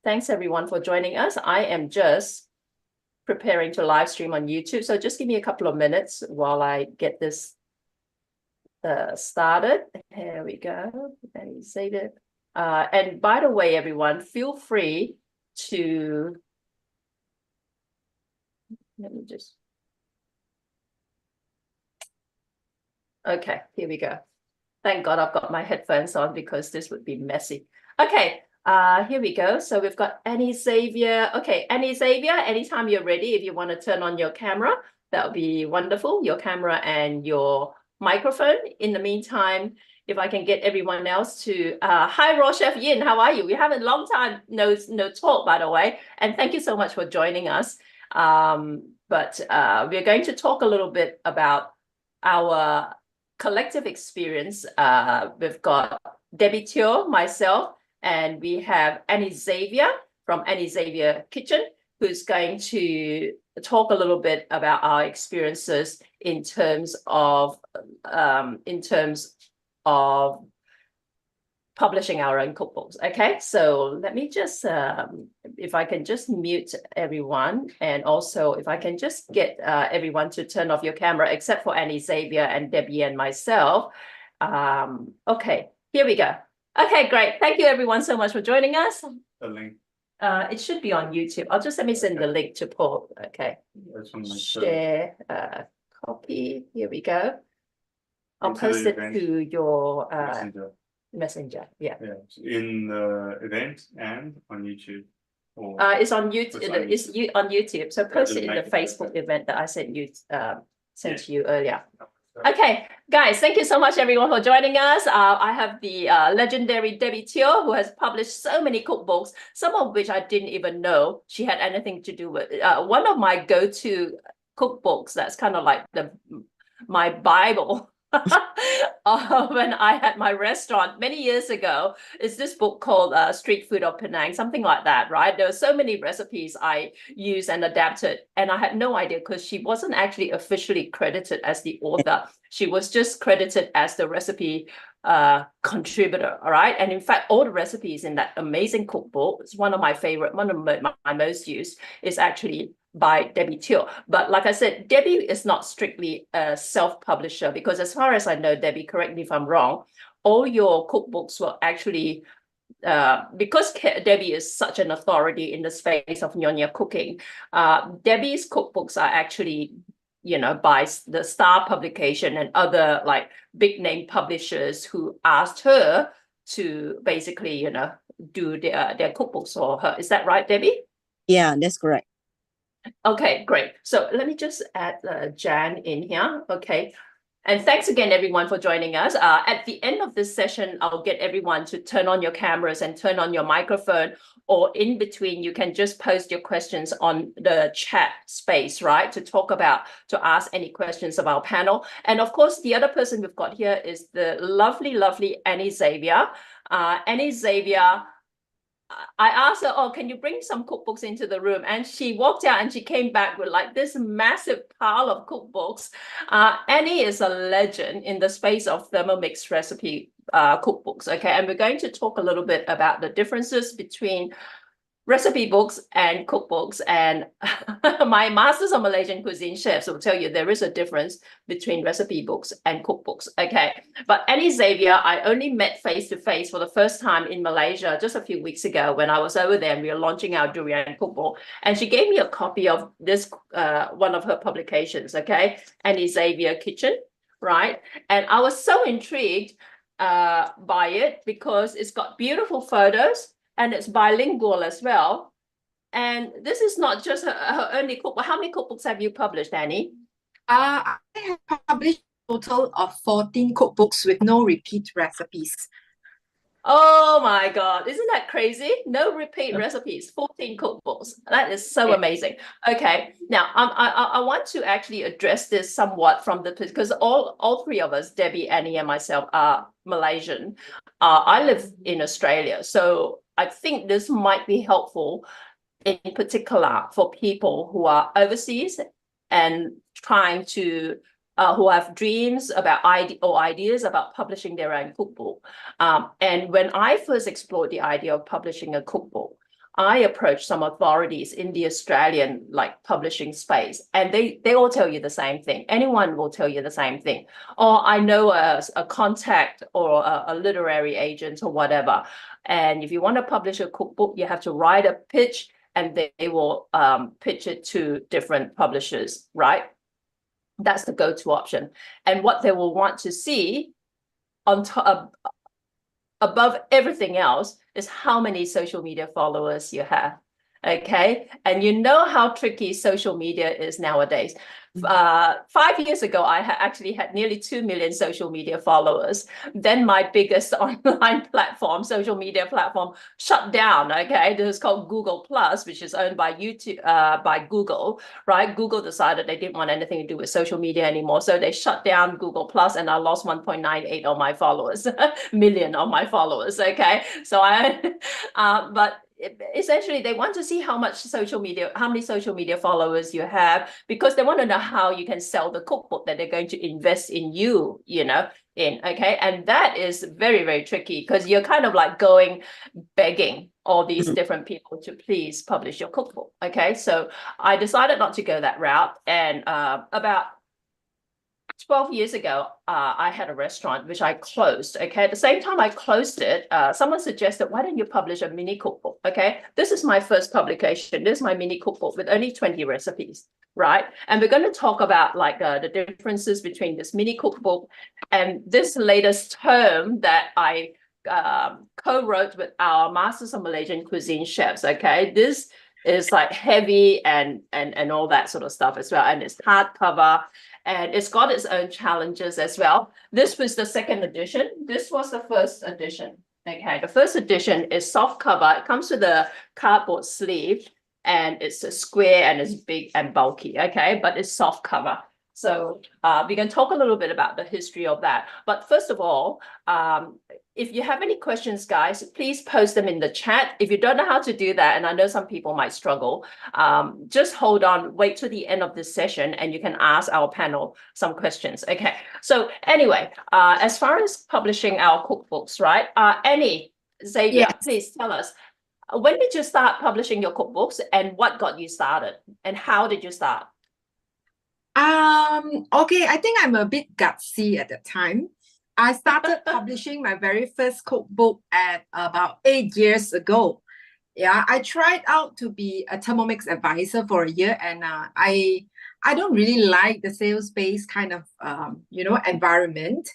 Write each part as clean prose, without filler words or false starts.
Thanks everyone for joining us. I am just preparing to live stream on YouTube. So just give me a couple of minutes while I get this started. Here we go. And save it. And by the way, everyone, feel free to, let me just, okay, here we go. Thank God I've got my headphones on because this would be messy. Okay, here we go. So we've got Annie Xavier. Okay, Annie Xavier, anytime you're ready, if you want to turn on your camera, that would be wonderful, your camera and your microphone. In the meantime, if I can get everyone else to, hi, Raw Chef Yin, how are you? We have a long time no talk, by the way, and thank you so much for joining us. But we're going to talk a little bit about our collective experience. We've got Debbie Teo, myself, and we have Annie Xavier from Annie Xavier Kitchen, who's going to talk a little bit about our experiences in terms of publishing our own cookbooks. Okay, so let me just, if I can just mute everyone, and also if I can just get everyone to turn off your camera, except for Annie Xavier and Debbie and myself. Okay, here we go. Okay, great. Thank you everyone so much for joining us. The link. It should be on YouTube. Let me send the link to Paul. Okay. Share, copy. Here we go. I'll post it to your Messenger. Yeah. In the event and on YouTube. It's on YouTube. It's on YouTube. So post it in the Facebook event that I sent to you earlier. Okay, guys, thank you so much everyone for joining us. I have the legendary Debbie Teo, who has published so many cookbooks, some of which I didn't even know she had anything to do with. One of my go-to cookbooks, that's kind of like my Bible. When I had my restaurant many years ago, is this book called Street Food of Penang, something like that, right? There were so many recipes I used and adapted, and I had no idea because she wasn't actually officially credited as the author. She was just credited as the recipe contributor, all right? And in fact, all the recipes in that amazing cookbook, it's one of my favorite, one of my most used, is actually by Debbie Teo. But like I said, Debbie is not strictly a self-publisher, because as far as I know, Debbie, correct me if I'm wrong, all your cookbooks were actually, because Debbie is such an authority in the space of Nyonya cooking, Debbie's cookbooks are actually, you know, by the Star publication and other like big name publishers who asked her to basically, you know, do their cookbooks for her. Is that right, Debbie? Yeah, that's correct. Okay, great. So let me just add Jan in here. Okay. And thanks again, everyone, for joining us. At the end of this session, I'll get everyone to turn on your cameras and turn on your microphone, or in between, you can just post your questions on the chat space, right? To ask any questions of our panel. And of course, the other person we've got here is the lovely, lovely Annie Xavier. Annie Xavier, I asked her, oh, can you bring some cookbooks into the room? And she walked out and she came back with like this massive pile of cookbooks. Annie is a legend in the space of Thermomix recipe cookbooks, okay? And we're going to talk a little bit about the differences between recipe books and cookbooks, and my Masters of Malaysian Cuisine chefs will tell you there is a difference between recipe books and cookbooks, okay? But Annie Xavier, I only met face-to-face for the first time in Malaysia just a few weeks ago when I was over there and we were launching our durian cookbook, and she gave me a copy of this, one of her publications, okay? Annie Xavier Kitchen, right? And I was so intrigued by it because it's got beautiful photos, and it's bilingual as well. And this is not just her only cookbook. How many cookbooks have you published, Annie? I have published a total of 14 cookbooks with no repeat recipes. Oh my God, isn't that crazy? No repeat recipes, 14 cookbooks. That is so amazing. Okay, now I want to actually address this somewhat from because all three of us, Debbie, Annie, and myself, are Malaysian. I live in Australia, so I think this might be helpful in particular for people who are overseas and trying to, who have dreams about ideas about publishing their own cookbook. And when I first explored the idea of publishing a cookbook, I approach some authorities in the Australian like publishing space, and they all tell you the same thing. Anyone will tell you the same thing. Or I know a contact or a literary agent or whatever. And if you want to publish a cookbook, you have to write a pitch, and they will pitch it to different publishers, right? That's the go-to option. And what they will want to see on top, above everything else, is how many social media followers you have. Okay. And you know how tricky social media is nowadays. 5 years ago, I actually had nearly 2 million social media followers. Then my biggest online platform, social media platform, shut down. Okay, this is called Google Plus, which is owned by YouTube, by Google. Right? Google decided they didn't want anything to do with social media anymore, so they shut down Google Plus, and I lost 1.98 of my followers, million of my followers. Okay, so but essentially they want to see how many social media followers you have, because they want to know how you can sell the cookbook that they're going to invest in you, okay. And that is very, very tricky, because you're kind of like going begging all these different people to please publish your cookbook. Okay, so I decided not to go that route. And about 12 years ago, I had a restaurant which I closed. Okay, at the same time I closed it, someone suggested, why don't you publish a mini cookbook? Okay, this is my first publication. This is my mini cookbook with only 20 recipes, right? And we're going to talk about like the differences between this mini cookbook and this latest term that I co-wrote with our Masters of Malaysian Cuisine chefs. Okay, this is like heavy and all that sort of stuff as well, and it's hardcover. And it's got its own challenges as well. This was the second edition. This was the first edition. Okay, the first edition is soft cover. It comes with a cardboard sleeve, and it's a square and it's big and bulky. Okay, but it's soft cover. So we can talk a little bit about the history of that. But first of all, if you have any questions, guys, please post them in the chat. If you don't know how to do that, and I know some people might struggle, just hold on, wait till the end of this session, and you can ask our panel some questions. Okay, so anyway, as far as publishing our cookbooks, right? Annie, Xavier, Yes. please tell us, when did you start publishing your cookbooks, and what got you started, and how did you start? Okay, I think I'm a bit gutsy at that time. I started publishing my very first cookbook at about 8 years ago. Yeah, I tried out to be a Thermomix advisor for a year, and I don't really like the sales-based kind of environment,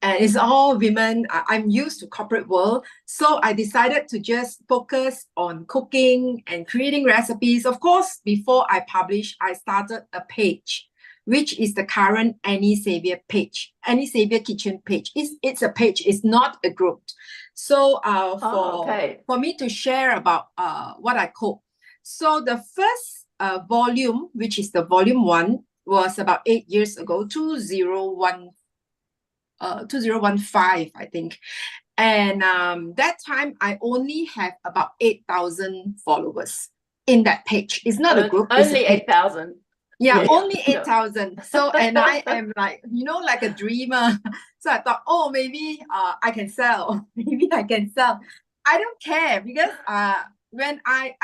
and it's all women. I'm used to corporate world, so I decided to just focus on cooking and creating recipes. Of course, before I publish, I started a page, which is the current Annie Xavier page, Annie Xavier Kitchen page. It's a page, it's not a group. So for me to share about what I cook. So the first volume, which is the volume 1, was about 8 years ago, 2015, I think. And that time I only have about 8,000 followers in that page. It's not a group. Only 8,000. Yeah, only 8,000. So, and I am like, like a dreamer. So I thought, oh, maybe I can sell. Maybe I can sell. I don't care, because when I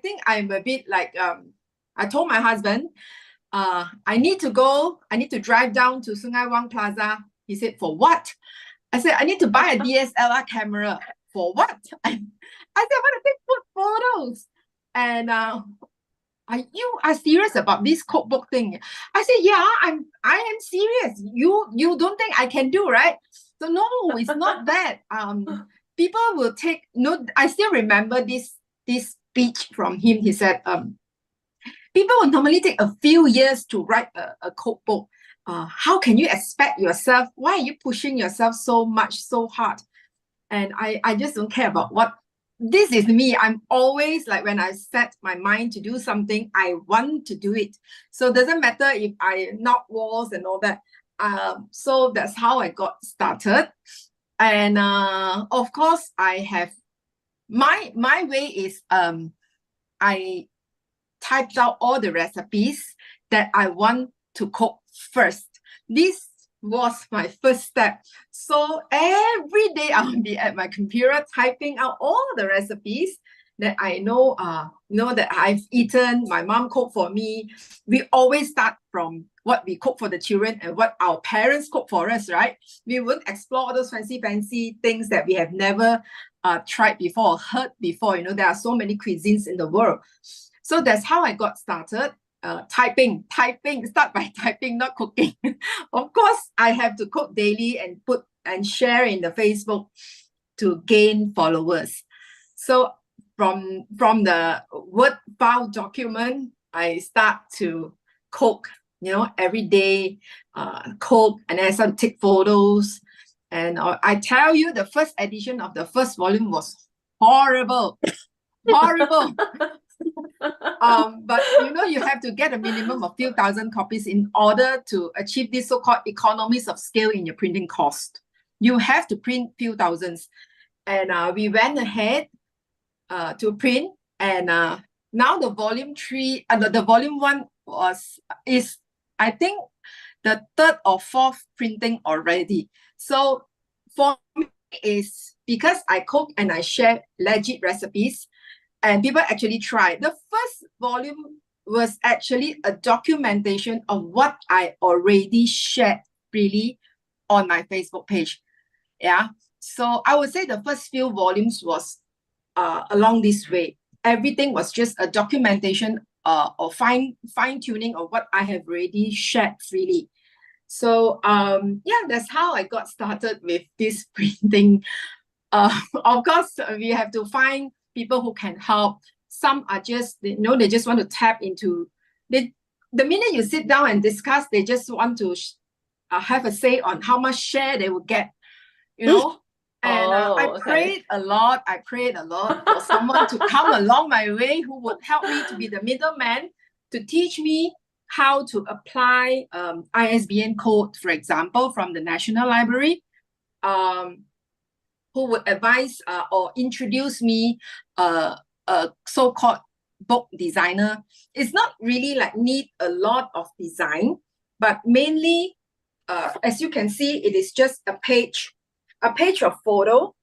think I'm a bit like, I told my husband, I need to drive down to Sungai Wang Plaza. He said, for what? I said, I need to buy a DSLR camera. For what? I said, I want to take food photos. And you are serious about this cookbook thing? I said, yeah, I am serious. You don't think I can do, right? So no, it's not that. People will take I still remember this speech from him. He said, people will normally take a few years to write a cookbook. How can you expect yourself? Why are you pushing yourself so much, so hard? And I just don't care about what. This is me. I'm always like, when I set my mind to do something, I want to do it. So it doesn't matter if I knock walls and all that. So that's how I got started. And of course, I have my way is I typed out all the recipes that I want to cook first. This was my first step. So every day I'll be at my computer typing out all the recipes, that I know, that I've eaten, my mom cooked for me. We always start from what we cook for the children and what our parents cook for us, right? We won't explore all those fancy things that we have never tried before or heard before. There are so many cuisines in the world. So that's how I got started. Typing, start by typing, not cooking. Of course, I have to cook daily and put and share in the Facebook to gain followers. So from the Word file document, I start to cook, every day, cook, and then I start to take photos. And I tell you, the first edition of the first volume was horrible. Horrible. But you have to get a minimum of few thousand copies in order to achieve this so-called economies of scale in your printing cost. You have to print few thousands. And we went ahead to print, and now the volume 3, the volume 1 is I think the 3rd or 4th printing already. So for me, is because I cook and I share legit recipes, and people actually try. The first volume was actually a documentation of what I already shared freely on my Facebook page. Yeah. So I would say the first few volumes was along this way. Everything was just a documentation or fine-tuning of what I have already shared freely. So that's how I got started with this printing. Of course, we have to find people who can help. Some are just, they just want to tap into, the minute you sit down and discuss, they just want to have a say on how much share they will get, And I prayed a lot. I prayed a lot for someone to come along my way who would help me to be the middleman, to teach me how to apply ISBN code, for example, from the National Library, who would advise or introduce me a so-called book designer. It's not really like need a lot of design, but mainly, as you can see, it is just a page of photo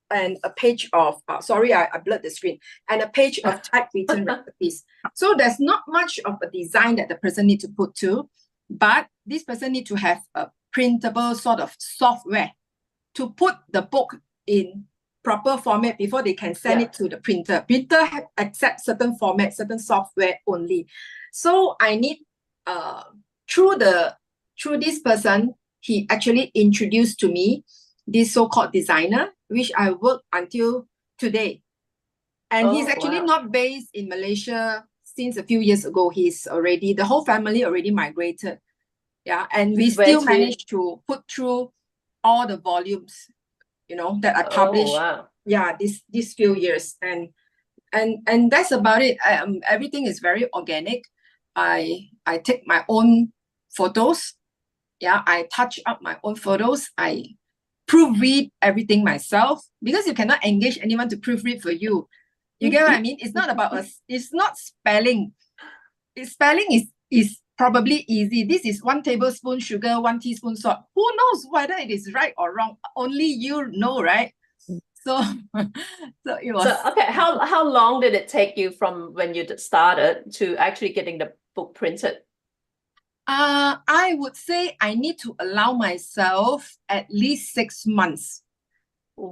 and a page of, sorry, I blurred the screen, and a page of typewritten recipes. So there's not much of a design that the person needs to put to, but this person needs to have a printable sort of software to put the book in proper format before they can send it to the printer. Printer accept certain format, certain software only. So I need, through this person, he actually introduced to me this so-called designer, which I work until today. And he's actually not based in Malaysia since a few years ago. The whole family already migrated. Yeah, and we still managed to put through all the volumes, that I published. Yeah, these few years. And that's about it. Everything is very organic. I take my own photos. Yeah, I touch up my own photos. I proofread everything myself, because you cannot engage anyone to proofread for you. You get what I mean? It's not about us. It's not spelling. Spelling is probably easy. This is 1 tablespoon sugar, 1 teaspoon salt. Who knows whether it is right or wrong? Only you know, right? So, it was. So, okay, how long did it take you from when you started to actually getting the book printed? I would say I need to allow myself at least 6 months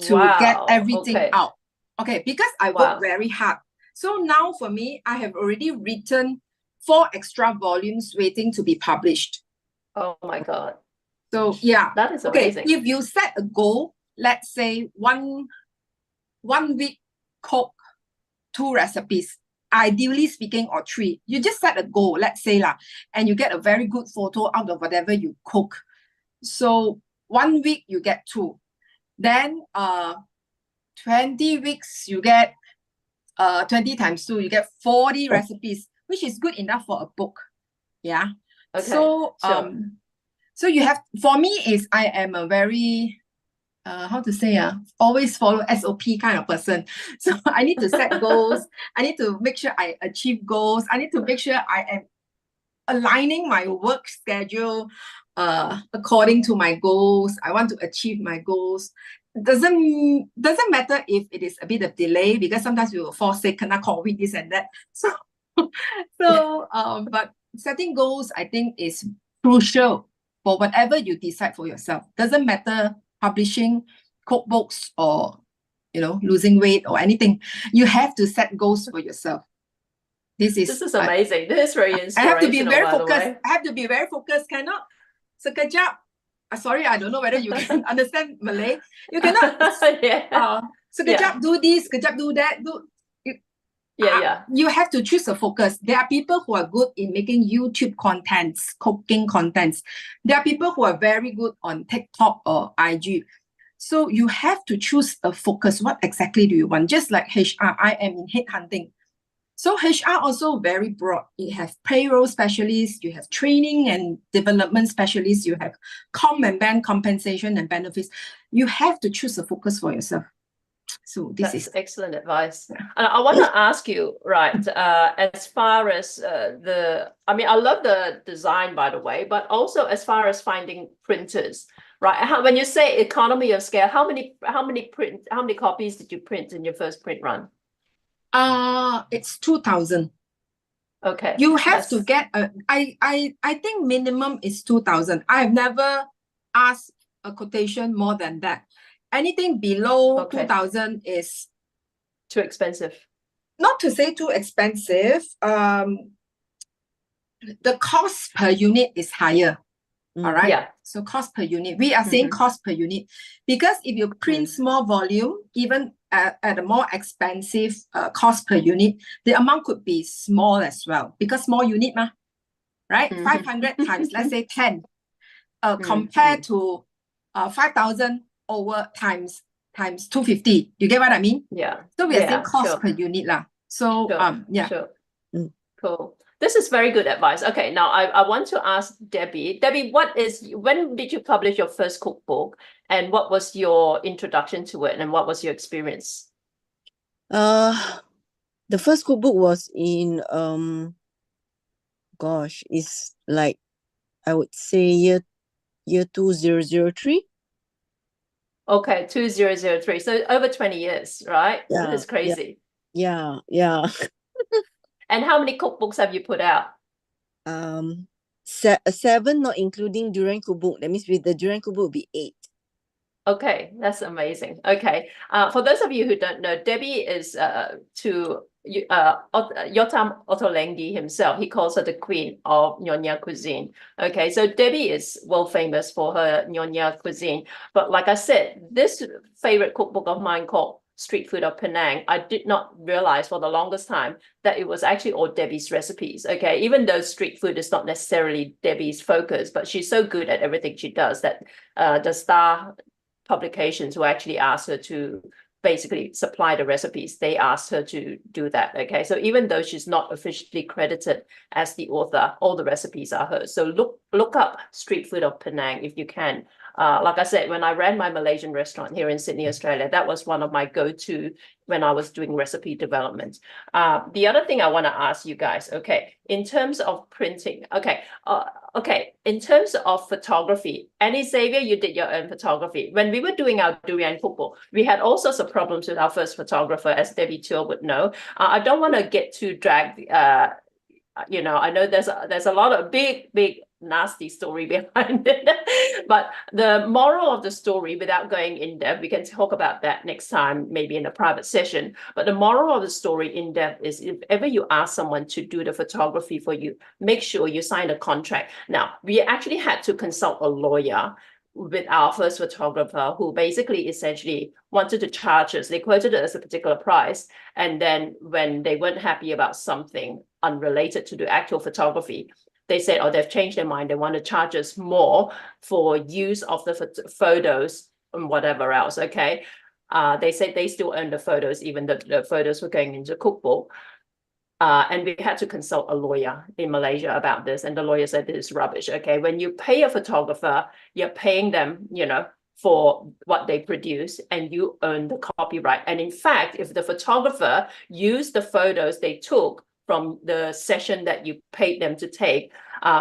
to get everything out. Okay, because I work very hard. So now for me, I have already written 4 extra volumes waiting to be published. Oh my God. So yeah. That is amazing. If you set a goal, let's say one week cook 2 recipes, ideally speaking, or 3. You just set a goal, let's say and you get a very good photo out of whatever you cook. So 1 week you get 2. Then 20 weeks you get 20 times 2, you get 40 recipes, which is good enough for a book. Yeah. Okay. So so you have, for me, is I am a very how to say, always follow SOP kind of person. So I need to set goals. I need to make sure I achieve goals. I need to make sure I am aligning my work schedule according to my goals. I want to achieve my goals. doesn't matter if it is a bit of delay, because sometimes we will fall sick, kena COVID, this and that. But setting goals, I think, is crucial for whatever you decide for yourself. Doesn't matter publishing cookbooks or losing weight or anything. You have to set goals for yourself. This is amazing. This is very inspirational. I have to be very by the focused. way. I have to be very focused. Cannot sekejap. Sorry, I don't know whether you can understand Malay. You cannot sekejap do this, sekejap do that. You have to choose a focus. There are people who are good in making YouTube contents, cooking contents. There are people who are very good on TikTok or IG. So you have to choose a focus. What exactly do you want? Just like HR, I am in headhunting. So HR also very broad. You have payroll specialists, you have training and development specialists, you have compensation and benefits. You have to choose a focus for yourself. So this is excellent advice. And I want to ask you, right, as far as I love the design, by the way, but also as far as finding printers, right? When you say economy of scale, how many copies did you print in your first print run? It's 2,000. Okay. You have to get I think minimum is 2,000. I've never asked a quotation more than that. Anything below 2,000 is too expensive. Not to say too expensive. The cost per unit is higher. All right. Yeah. So cost per unit. We are saying cost per unit because if you print small volume, even at a more expensive cost per unit, the amount could be small as well because small unit, right? 500 times, let's say 10, compared to 5,000 over times 250. You get what I mean? Yeah. So we are saying cost per unit lah. So Sure. Cool. This is very good advice. Okay, now I want to ask Debbie. Debbie, when did you publish your first cookbook, and what was your introduction to it, and what was your experience? The first cookbook was in it's like I would say year 2003. Okay, 2003. So over 20 years, right? Yeah, that is crazy. Yeah. And how many cookbooks have you put out? 7, not including Durian Cookbook. That means with the Durian Cookbook will be 8. Okay, that's amazing. Okay, for those of you who don't know, Debbie is Yotam Ottolenghi himself. He calls her the queen of Nyonya cuisine. Okay, so Debbie is world famous for her Nyonya cuisine. But like I said, this favorite cookbook of mine called Street Food of Penang, I did not realize for the longest time that it was actually all Debbie's recipes. Okay, even though street food is not necessarily Debbie's focus, but she's so good at everything she does that the Star publications who actually asked her to basically supply the recipes, they asked her to do that. Okay, so even though she's not officially credited as the author, all the recipes are hers. So look up Street Food of Penang if you can. Like I said, when I ran my Malaysian restaurant here in Sydney, Australia, that was one of my go-to when I was doing recipe development. The other thing I want to ask you guys, okay, in terms of printing, in terms of photography, Annie Xavier, you did your own photography. When we were doing our Durian Cookbook, we had all sorts of problems with our first photographer, as Debbie Teo would know. I don't want to get too dragged. I know there's a lot of big nasty story behind it, but the moral of the story, without going in depth, we can talk about that next time, maybe in a private session, but the moral of the story in depth is if ever you ask someone to do the photography for you, make sure you sign a contract. Now, we actually had to consult a lawyer with our first photographer who basically essentially wanted to charge us. They quoted it as a particular price, and then when they weren't happy about something unrelated to the actual photography, they said, oh, they've changed their mind. They want to charge us more for use of the photos and whatever else, okay? They said they still own the photos, even though the photos were going into Cookbook. And we had to consult a lawyer in Malaysia about this. And the lawyer said, this is rubbish, okay? When you pay a photographer, you're paying them, for what they produce, and you own the copyright. And in fact, if the photographer used the photos they took from the session that you paid them to take,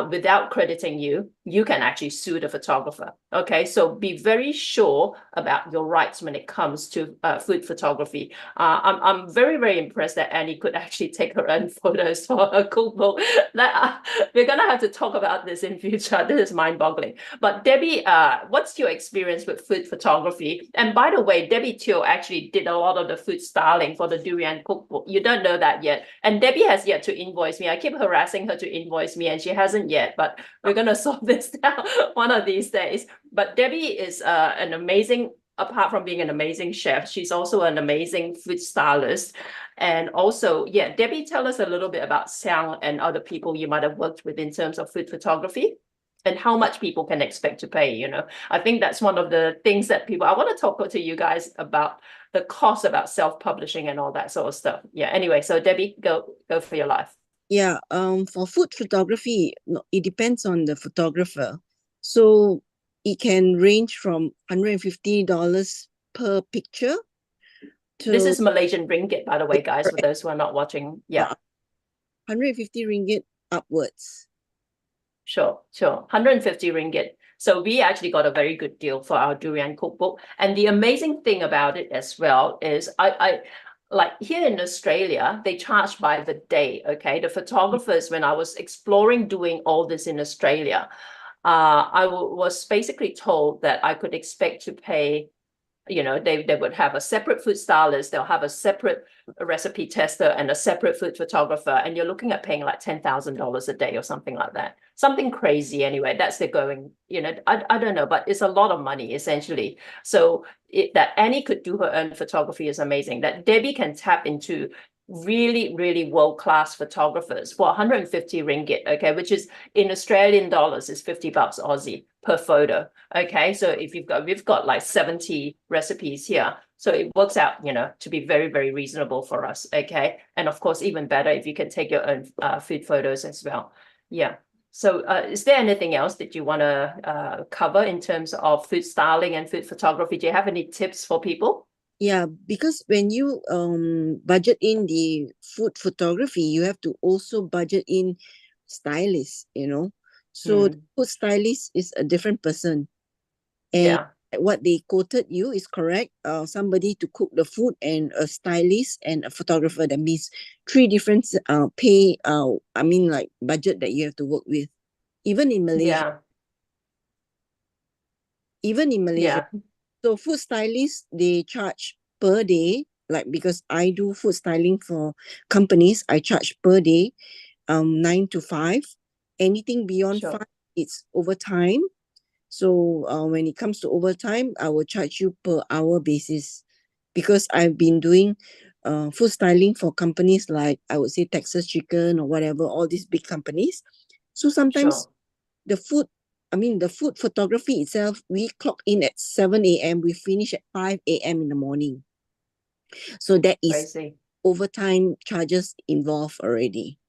without crediting you, you can actually sue the photographer. Okay, so be very sure about your rights when it comes to food photography. I'm very, very impressed that Annie could actually take her own photos for her cookbook. We're gonna have to talk about this in future. This is mind-boggling. But Debbie, what's your experience with food photography? And by the way, Debbie Teo actually did a lot of the food styling for the durian cookbook. You don't know that yet. And Debbie has yet to invoice me. I keep harassing her to invoice me and she hasn't yet, but we're gonna solve this now one of these days. But Debbie is an amazing, apart from being an amazing chef, she's also an amazing food stylist. And also, yeah, Debbie, tell us a little bit about Xiang and other people you might have worked with in terms of food photography and how much people can expect to pay, you know. I think that's one of the things that people, I want to talk to you guys about the cost about self-publishing and all that sort of stuff. Yeah, anyway, so Debbie, go for your life. Yeah, for food photography, it depends on the photographer. So it can range from $150 per picture to This is Malaysian ringgit, by the way, guys, for those who are not watching. Yeah. 150 ringgit upwards. Sure. 150 ringgit. So we actually got a very good deal for our durian cookbook. And the amazing thing about it as well is I like here in Australia, they charge by the day. Okay. The photographers, when I was exploring doing all this in Australia, I was basically told that I could expect to pay, you know, they would have a separate food stylist, they'll have a separate recipe tester and a separate food photographer, and you're looking at paying like $10,000 a day or something like that. Something crazy anyway. That's the going, you know, I don't know, but it's a lot of money essentially. So that Annie could do her own photography is amazing. That Debbie can tap into really, really world-class photographers for 150 ringgit, okay, which is in Australian dollars is 50 bucks Aussie per photo. Okay, so if we've got like 70 recipes here. So it works out, you know, to be very, very reasonable for us. Okay. And of course, even better if you can take your own food photos as well. Yeah. So is there anything else that you want to cover in terms of food styling and food photography? Do you have any tips for people? Yeah, because when you budget in the food photography, you have to also budget in stylists, you know. So the food stylist is a different person. And Yeah. what they quoted you is correct. Somebody to cook the food and a stylist and a photographer. That means three different budget that you have to work with. Even in Malaysia. Yeah. So food stylists, they charge per day, like because I do food styling for companies, I charge per day, 9 to 5. Anything beyond Sure. 5, it's overtime. So when it comes to overtime, I will charge you per hour basis, because I've been doing food styling for companies like, I would say, Texas Chicken or whatever, all these big companies. So sometimes Sure. the food photography itself, we clock in at 7 a.m., we finish at 5 a.m. in the morning. So that is Crazy. overtime charges involved already.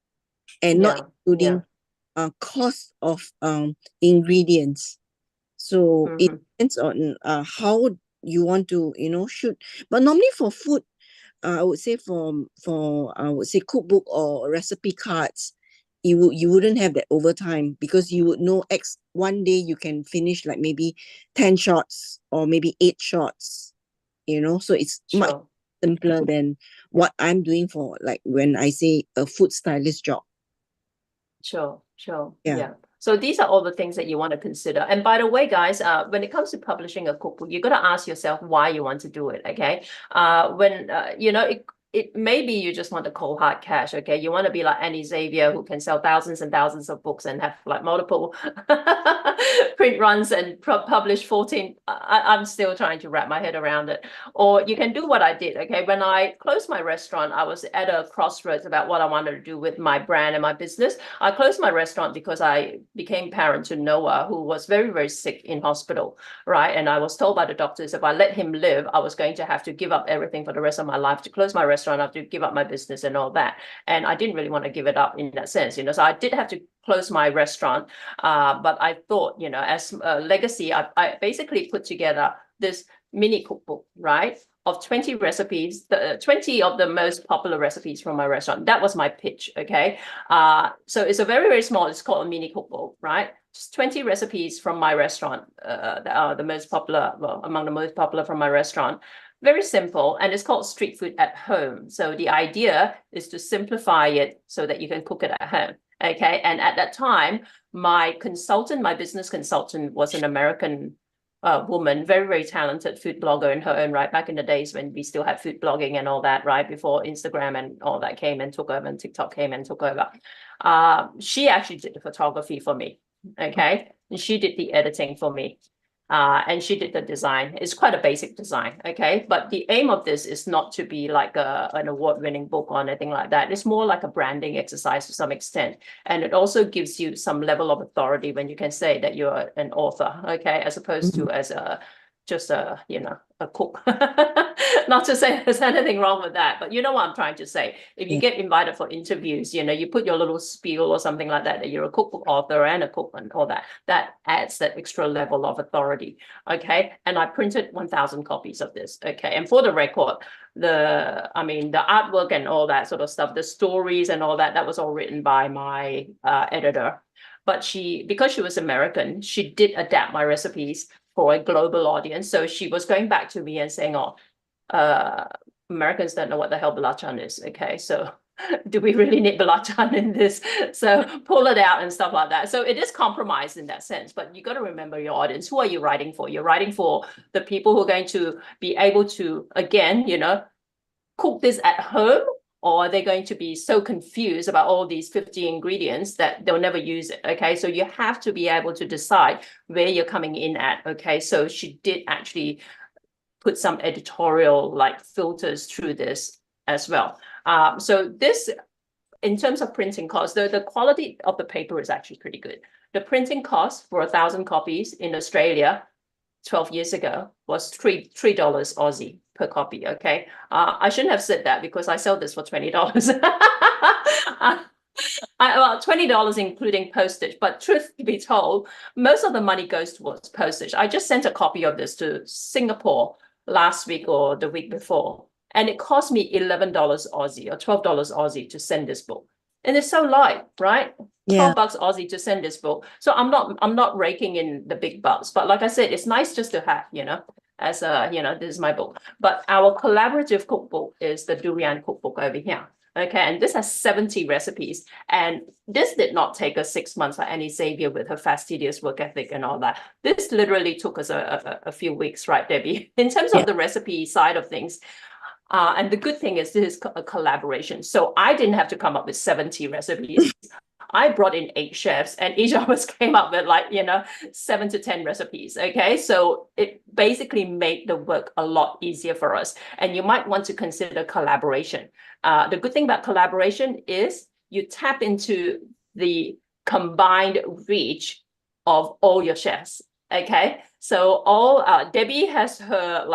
And not including cost of ingredients. So it depends on how you want to, you know, shoot. But normally for food, I would say cookbook or recipe cards, you wouldn't have that overtime, because you would know one day you can finish like maybe 10 shots or maybe 8 shots, you know. So it's much simpler than what I'm doing for, like, when I say a food stylist job. Sure. Yeah. Yeah. So these are all the things that you want to consider. And by the way, guys, when it comes to publishing a cookbook, you got to ask yourself why you want to do it. Okay. When you know, it maybe you just want the cold hard cash. Okay. You want to be like Annie Xavier, who can sell thousands and thousands of books and have like multiple print runs and publish 14. I'm still trying to wrap my head around it. Or you can do what I did. Okay. When I closed my restaurant, I was at a crossroads about what I wanted to do with my brand and my business. I closed my restaurant because I became parent to Noah, who was very, very sick in hospital, right? And I was told by the doctors, if I let him live, I was going to have to give up everything for the rest of my life. To close my restaurant, I have to give up my business and all that. And I didn't really want to give it up in that sense, you know. So I did have to close my restaurant. But I thought, you know, as a legacy, I basically put together this mini cookbook, right? of 20 recipes, the 20 of the most popular recipes from my restaurant. That was my pitch, okay? So it's a very, very small, it's called a mini cookbook, right? Just 20 recipes from my restaurant that are the most popular, well, among the most popular from my restaurant. Very simple, and it's called Street Food at Home. So the idea is to simplify it so that you can cook it at home, okay? And at that time, my consultant, my business consultant, was an American woman, very, very talented food blogger in her own right, back in the days when we still had food blogging and all that, right, before Instagram and all that came and took over and TikTok came and took over. She actually did the photography for me, okay? And she did the editing for me. And she did the design. It's quite a basic design, okay? But the aim of this is not to be like an award-winning book or anything like that. It's more like a branding exercise to some extent. And it also gives you some level of authority when you can say that you're an author, okay? As opposed to as just a cook. Not to say there's anything wrong with that, but you know what I'm trying to say. If you get invited for interviews, you put your little spiel or something like that you're a cookbook author and a cook and all that. That adds that extra level of authority, okay? And I printed 1,000 copies of this, okay? And for the record, the artwork and all that sort of stuff, the stories and all that was all written by my editor. But because she was American, she did adapt my recipes for a global audience. So she was going back to me and saying, Americans don't know what the hell belacan is, okay? So do we really need belacan in this? So pull it out and stuff like that. So it is compromised in that sense, but you got to remember your audience. Who are you writing for? You're writing for the people who are going to be able to, again, cook this at home, or are they going to be so confused about all these 50 ingredients that they'll never use it, okay? So you have to be able to decide where you're coming in at, okay? So she did actually put some editorial filters through this as well. So this, in terms of printing costs, the quality of the paper is actually pretty good. The printing cost for 1,000 copies in Australia 12 years ago was $3 Aussie per copy, okay? I shouldn't have said that because I sell this for $20. Well, $20 including postage, but truth be told, most of the money goes towards postage. I just sent a copy of this to Singapore last week or the week before, and it cost me $11 Aussie or $12 Aussie to send this book. And it's so light, right? Yeah. $12 Aussie to send this book. So I'm not raking in the big bucks, but like I said, it's nice just to have, as this is my book. But our collaborative cookbook is the Durian Cookbook over here. Okay, and this has 70 recipes. And this did not take us 6 months for Annie Xavier with her fastidious work ethic and all that. This literally took us a few weeks, right, Debbie? In terms of the recipe side of things, and the good thing is this is a collaboration. So I didn't have to come up with 70 recipes. I brought in 8 chefs and each of us came up with 7 to 10 recipes, okay? So it basically made the work a lot easier for us. And you might want to consider collaboration. The good thing about collaboration is you tap into the combined reach of all your chefs, okay? So Debbie has her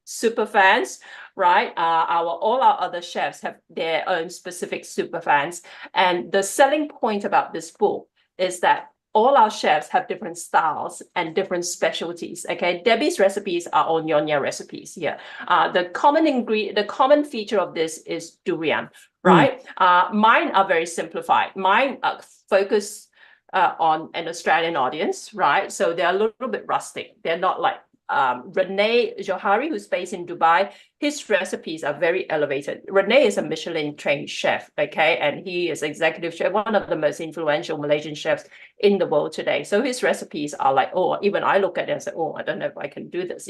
super fans, right? All our other chefs have their own specific super fans. And the selling point about this book is that all our chefs have different styles and different specialties, okay? Debbie's recipes are all Nyonya recipes here. The common feature of this is durian, right? Mine are very simplified. Mine focus on an Australian audience, right? So they're a little bit rustic. They're not like Rene Johari, who's based in Dubai. His recipes are very elevated. Rene is a Michelin-trained chef, okay? And he is executive chef, one of the most influential Malaysian chefs in the world today. So his recipes are even I look at it and say, I don't know if I can do this,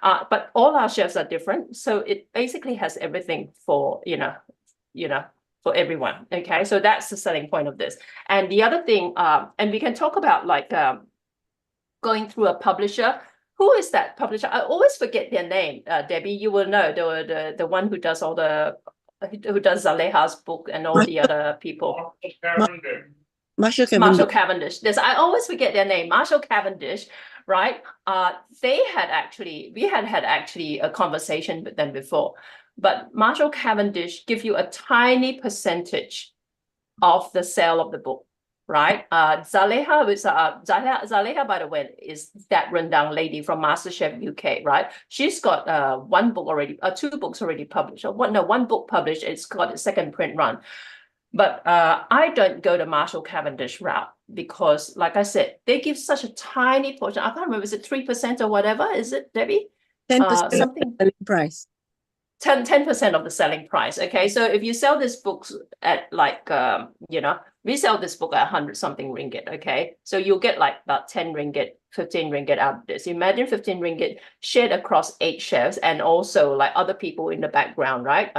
But all our chefs are different. So it basically has everything for, for everyone, okay? So that's the selling point of this. And the other thing, and we can talk about going through a publisher. Who is that publisher? I always forget their name. Debbie, you will know, the one who does who does Zaleha's book and all the other people. Marshall Cavendish. Marshall Cavendish. I always forget their name. Marshall Cavendish, right? We had actually a conversation with them before, but Marshall Cavendish give you a tiny percentage of the sale of the book. right? Zaleha was Zaleha, by the way, is that rundown lady from MasterChef UK, right? She's got one book already, two books already published. Or one book published. It's got a second print run. But I don't go the Marshall Cavendish route because, like I said, they give such a tiny portion. I can't remember, is it 3% or whatever? Is it, Debbie? 10% Something. selling price. 10% of the selling price. Okay, so if you sell this books at like we sell this book at 100 something ringgit. Okay, so you'll get like about 10 ringgit, 15 ringgit out of this. Imagine 15 ringgit shared across 8 chefs and also like other people in the background, right?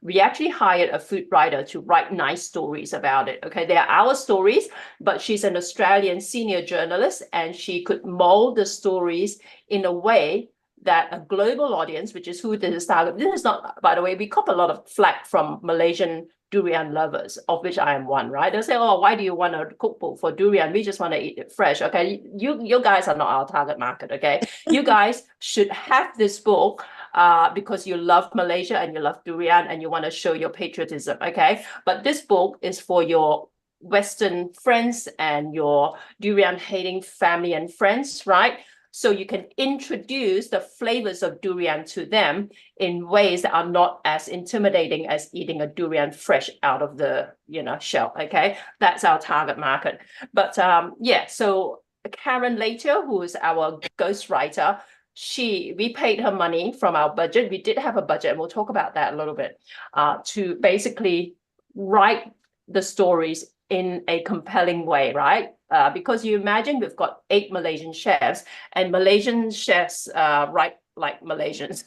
We actually hired a food writer to write nice stories about it. Okay, they are our stories, but she's an Australian senior journalist and she could mold the stories in a way that a global audience, which is who this is targeted. This is not, by the way, we cop a lot of flack from Malaysian durian lovers, of which I am one, right? They'll say, oh, why do you want a cookbook for durian? We just want to eat it fresh. Okay, you guys are not our target market. Okay, you guys should have this book because you love Malaysia and you love durian and you want to show your patriotism. Okay, but this book is for your Western friends and your durian hating family and friends, right? So you can introduce the flavors of durian to them in ways that are not as intimidating as eating a durian fresh out of the shell. Okay, that's our target market. But yeah, so Karen Later, who is our ghostwriter, we paid her money from our budget. We did have a budget, and we'll talk about that a little bit, to basically write the stories in a compelling way, right? Because you imagine we've got 8 Malaysian chefs, and Malaysian chefs write like Malaysians.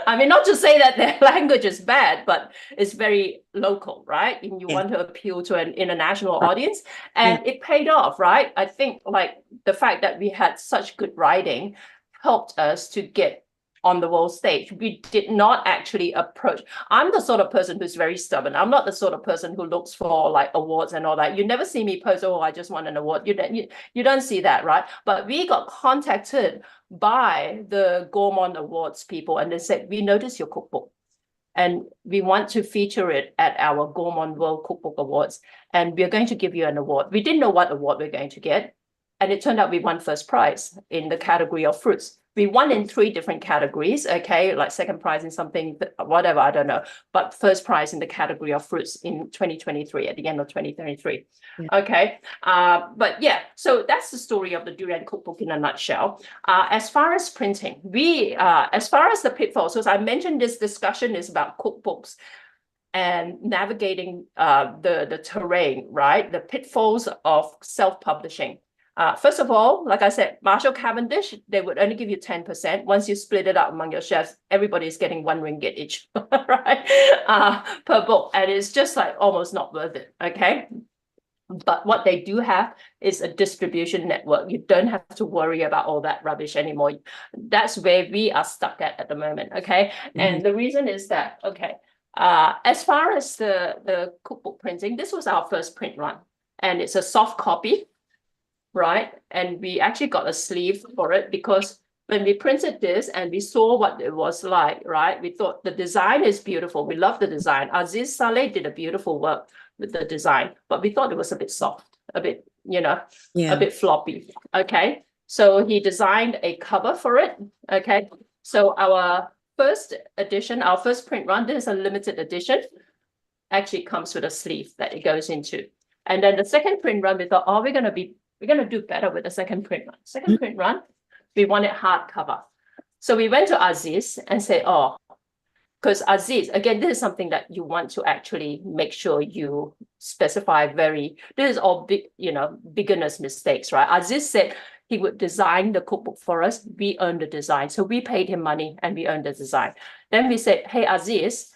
I mean, not to say that their language is bad, but it's very local, right? And you want to appeal to an international audience, and it paid off, right? I think like the fact that we had such good writing helped us to get on the world stage. We did not actually approach. I'm the sort of person who's very stubborn. I'm not the sort of person who looks for like awards and all that. You never see me post, oh, I just won an award. You don't see that, right? But we got contacted by the Gourmand Awards people, and they said, we noticed your cookbook and we want to feature it at our Gourmand World Cookbook Awards, and we're going to give you an award. We didn't know what award we're going to get, and it turned out we won first prize in the category of fruits. We won in 3 different categories, okay, like second prize in something, whatever, I don't know, but first prize in the category of fruits in 2023, at the end of 2023. Okay, but yeah, so that's the story of the Durian Cookbook in a nutshell. As far as printing, as far as the pitfalls, so I mentioned this discussion is about cookbooks and navigating the terrain, right? The pitfalls of self-publishing. First of all, like I said, Marshall Cavendish, they would only give you 10%. Once you split it up among your chefs, everybody's getting 1 ringgit each, right? Per book. And it's just like almost not worth it, okay? But what they do have is a distribution network. You don't have to worry about all that rubbish anymore. That's where we are stuck at the moment, okay? And the reason is that, okay, as far as the cookbook printing, this was our first print run. And it's a soft copy, right? And we actually got a sleeve for it because when we printed this and we saw what it was like, right? We thought the design is beautiful. We love the design. Aziz Saleh did a beautiful work with the design, but we thought it was a bit soft, a bit, a bit floppy. Okay. So he designed a cover for it. Okay. So our first edition, our first print run, this is a limited edition, actually comes with a sleeve that it goes into. And then the second print run, we thought, oh, we're going to do better with the second print run. Second print run, we wanted hardcover. So we went to Aziz and said, oh, because Aziz, again, this is something that you want to actually make sure you specify this is all big, beginner's mistakes, right? Aziz said he would design the cookbook for us. We earned the design. So we paid him money and we earned the design. Then we said, hey, Aziz,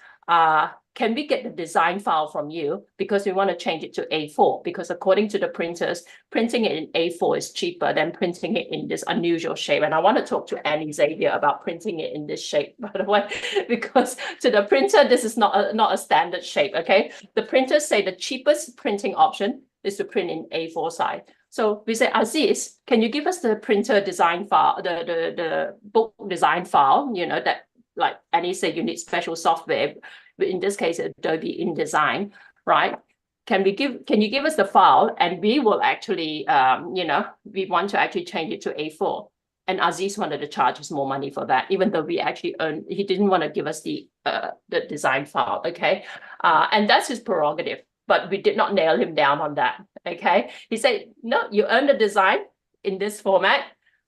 can we get the design file from you? Because we want to change it to A4, because according to the printers, printing it in A4 is cheaper than printing it in this unusual shape. And I want to talk to Annie Xavier about printing it in this shape, by the way, because to the printer, this is not a standard shape, okay? The printers say the cheapest printing option is to print in A4 size. So we say, Aziz, can you give us the printer design file, the book design file, that like Annie said, you need special software. In this case, Adobe InDesign, right? can you give us the file, and we will actually, we want to actually change it to A4. And Aziz wanted to charge us more money for that, even though we actually he didn't want to give us the design file, okay? And that's his prerogative, but we did not nail him down on that, okay? He said, no, you earn the design in this format.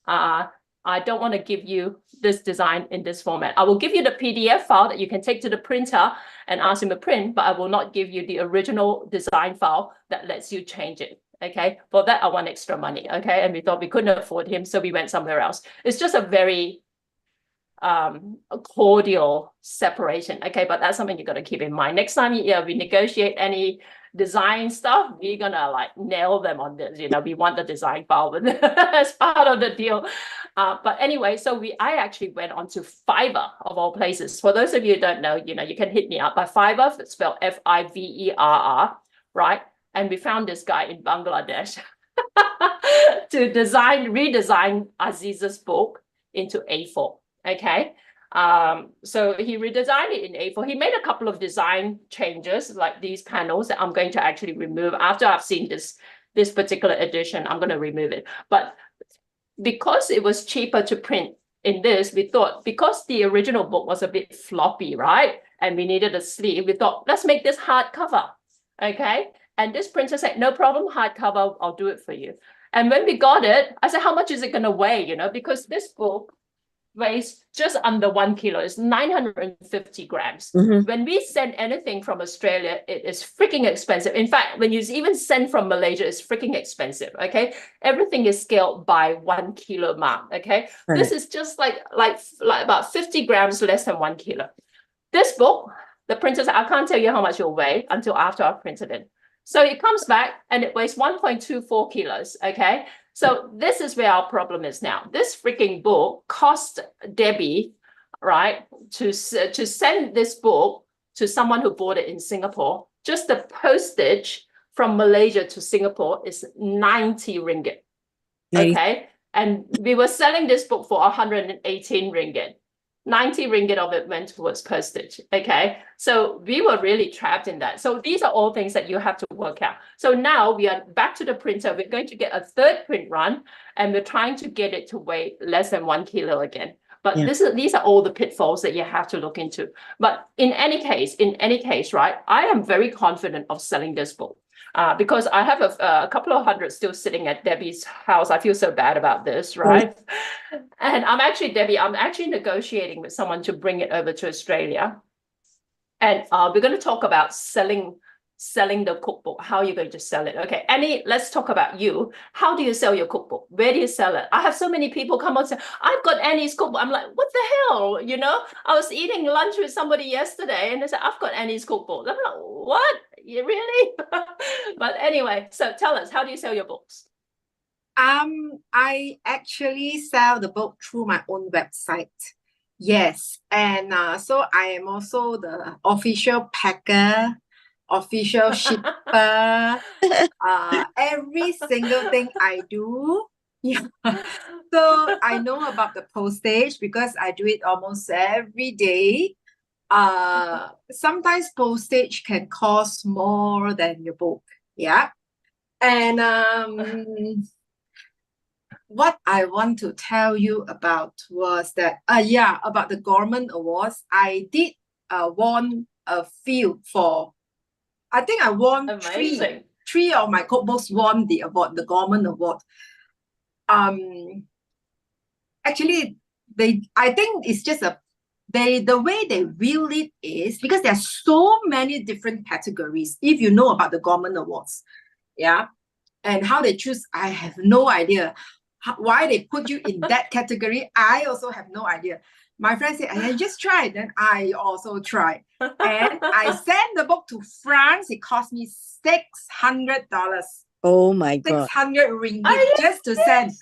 I don't want to give you this design in this format. I will give you the PDF file that you can take to the printer and ask him to print, but I will not give you the original design file that lets you change it. Okay, for that I want extra money. Okay, and we thought we couldn't afford him, so we went somewhere else. It's just a very cordial separation. Okay, but that's something you got to keep in mind. Next time we negotiate any design stuff, we're gonna like nail them on this. We want the design file as part of the deal. But anyway, so I actually went on to Fiverr of all places. For those of you who don't know, you can hit me up by Fiverr. It's spelled Fiverr, right? And we found this guy in Bangladesh to redesign Aziz's book into A4. Okay. So he redesigned it in A4. He made a couple of design changes, like these panels that I'm going to actually remove after I've seen this particular edition. I'm going to remove it. But because it was cheaper to print in this, we thought, because the original book was a bit floppy, right? And we needed a sleeve, we thought, let's make this hardcover. Okay. And this printer said, no problem, hardcover, I'll do it for you. And when we got it, I said, how much is it going to weigh? Because this book weighs just under 1 kilo. It's 950 grams. When we send anything from Australia, it is freaking expensive. In fact, when you even send from Malaysia, it's freaking expensive. Okay, everything is scaled by 1 kilo mark. Okay, this is just like about 50 grams less than 1 kilo. This book, the printer said, I can't tell you how much it'll weigh until after I've printed it. So it comes back and it weighs 1.24 kilos. Okay. So this is where our problem is now. This freaking book cost Debbie, right, to send this book to someone who bought it in Singapore. Just the postage from Malaysia to Singapore is 90 ringgit. Okay. And we were selling this book for 118 ringgit. 90 ringgit of it went towards postage. Okay. So we were really trapped in that. So these are all things that you have to work out. So now we are back to the printer. We're going to get a third print run, and we're trying to get it to weigh less than 1 kilo again. But these are all the pitfalls that you have to look into. But in any case, right, I am very confident of selling this book. Because I have a couple of hundred still sitting at Debbie's house. I feel so bad about this, right? And I'm actually negotiating with someone to bring it over to Australia. And we're going to talk about selling the cookbook. How are you going to sell it? Okay, Annie, let's talk about you. How do you sell your cookbook? Where do you sell it? I have so many people come and say, I've got Annie's cookbook. I'm like, what the hell? I was eating lunch with somebody yesterday and they said, I've got Annie's cookbook. I'm like, what? You really? But anyway, so tell us, how do you sell your books? I actually sell the book through my own website. Yes. And so I am also the official packer, official shipper, every single thing I do. Yeah. So I know about the postage because I do it almost every day. Sometimes postage can cost more than your book. Yeah. And what I want to tell you about was that about the government awards. I did won a few for, I think I won three of my cookbooks won the award, the government award. Actually, I think it's just the way they wheel it is because there are so many different categories. If you know about the government awards, yeah, and how they choose, I have no idea. Why they put you in that category, I also have no idea. My friend said, I just try. Then I also try. And I sent the book to France. It cost me $600. Oh my God. 600 ringgit just to send.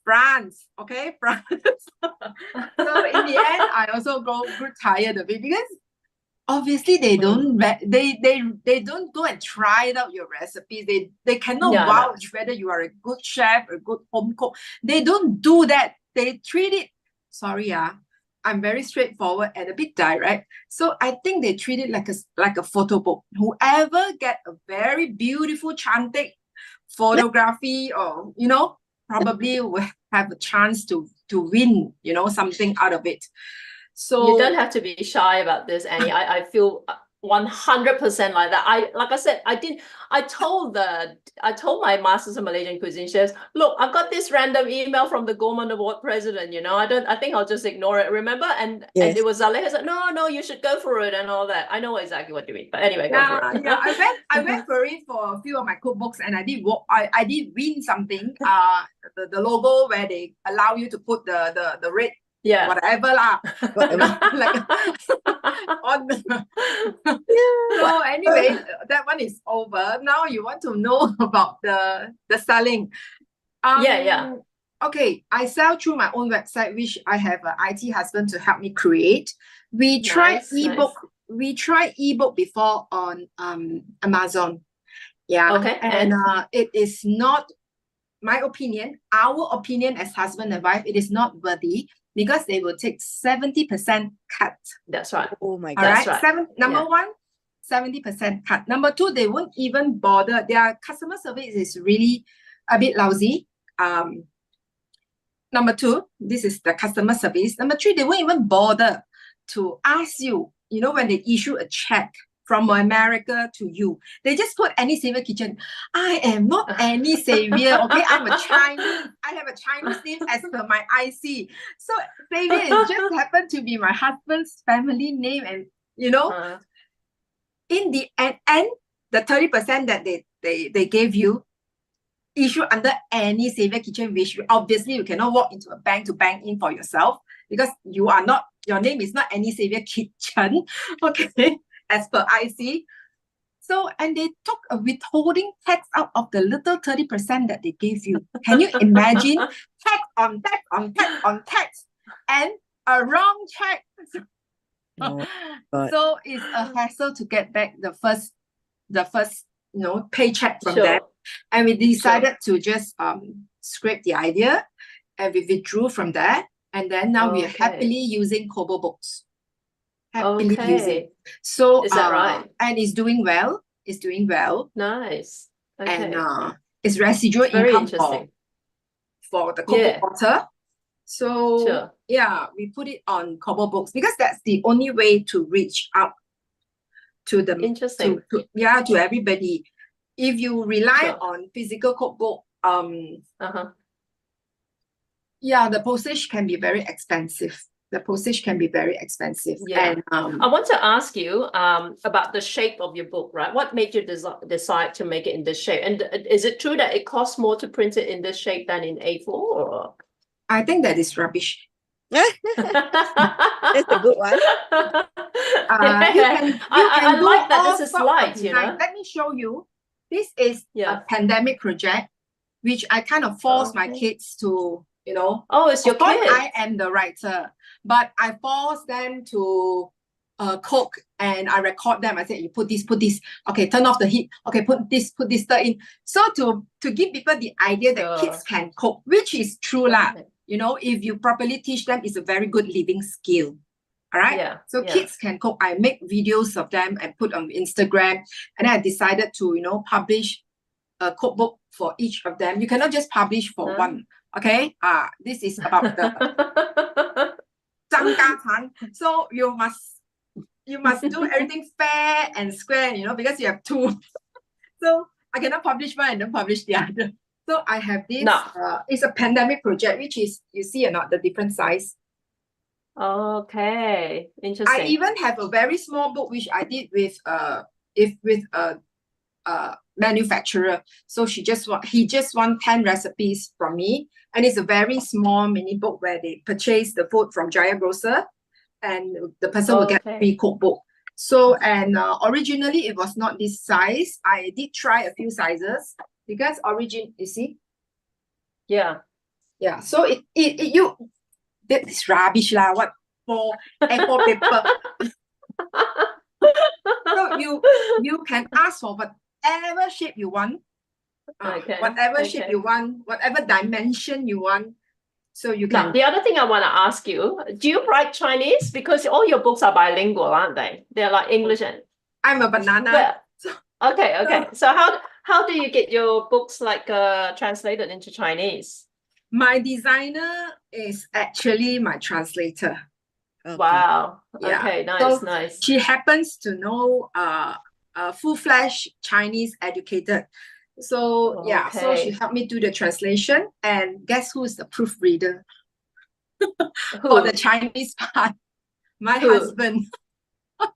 France, okay, France. So in the end, I also grew tired of it because obviously they don't go and try out your recipes. They cannot vouch whether you are a good chef or a good home cook. They don't do that. They treat it, sorry, I'm very straightforward and a bit direct. So I think they treat it like a photo book. Whoever get a very beautiful, chantic photography, or probably will have a chance to win, something out of it. So you don't have to be shy about this, Annie. I feel 100% like that. Like I said, I told my Masters of Malaysian Cuisine chefs, look, I've got this random email from the Gourmand Award president, I think I'll just ignore it, remember? And it was Zaleh said, no, you should go for it and all that. I know exactly what you mean, but anyway, go for it. I went for it for a few of my cookbooks, and I did win something. The logo where they allow you to put the red whatever lah. Like on the So anyway, that one is over. Now you want to know about the selling. Okay, I sell through my own website, which I have an IT husband to help me create. We tried ebook. We tried ebook before on Amazon. Yeah. Okay. And it is not, my opinion, our opinion as husband and wife, it is not worthy, because they will take 70% cut. That's right. Oh my All God. right. Number one, 70% cut. Number two, they won't even bother. Their customer service is really a bit lousy. Number two, this is the customer service. Number three, they won't even bother to ask you, when they issue a check from America to you. They just put Annie Xavier Kitchen. I am not Annie Xavier, okay? I'm a Chinese. I have a Chinese name as per my IC. So Xavier is just happened to be my husband's family name, and in the end, the 30% that they gave you, issue under Annie Xavier Kitchen, which obviously you cannot walk into a bank to bank in for yourself, because your name is not Annie Xavier Kitchen, okay, as per IC. So, and they took a withholding tax out of the little 30% that they gave you. Can you imagine? Tax on tax on tax on tax, and a wrong check. So it's a hassle to get back the first paycheck from them. And we decided to just scrape the idea, and we withdrew from that. And then now we are happily using Cookbooks. Happily using. So is that right? And it's doing well. It's doing well. Nice. Okay. And it's residual income for the Cookbook quarter. So yeah, we put it on Cookbooks because that's the only way to reach out to the to everybody. If you rely on physical cookbook, the postage can be very expensive. Yeah. And I want to ask you about the shape of your book, right? What made you decide to make it in this shape? And is it true that it costs more to print it in this shape than in A4? Or? I think that is rubbish. That's a good one. I like that this is light, Let me show you. This is a pandemic project, which I kind of forced my kids to, Oh, it's your kids. I am the writer, but I forced them to cook, and I record them. I said, you put this. Okay, turn off the heat. Okay, put this, stir in. So to give people the idea that kids can cook, which is true lah. If you properly teach them, it's a very good living skill. All right. Yeah. So kids can cook. I make videos of them and put on Instagram. And then I decided to, publish a cookbook for each of them. You cannot just publish for one. Okay. This is about the Zhangga. So you must do everything fair and square, because you have two. So I cannot publish one and don't publish the other. So I have this. It's a pandemic project, which is, you see or not, the different size. Okay, interesting. I even have a very small book which I did with a manufacturer. So he just want 10 recipes from me, and it's a very small mini book where they purchase the food from Jaya Grocer, and the person will get a free cookbook. So originally it was not this size. I did try a few sizes because you see. Yeah. So that is rubbish lah. What for A4 paper? So you can ask for whatever shape you want, whatever shape you want, whatever dimension you want. So you Now, can. the other thing I want to ask you, do you write Chinese? Because all your books are bilingual, aren't they? They're like English and I'm a banana. well, So, okay. So how do you get your books like translated into Chinese? my designer is actually my translator. Okay. Wow. Yeah. Okay, nice, So nice. she happens to know full-fledged Chinese educated. So yeah, so she Okay. helped me do the translation. And guess who is the proofreader for Who? the Chinese part? My Who? husband.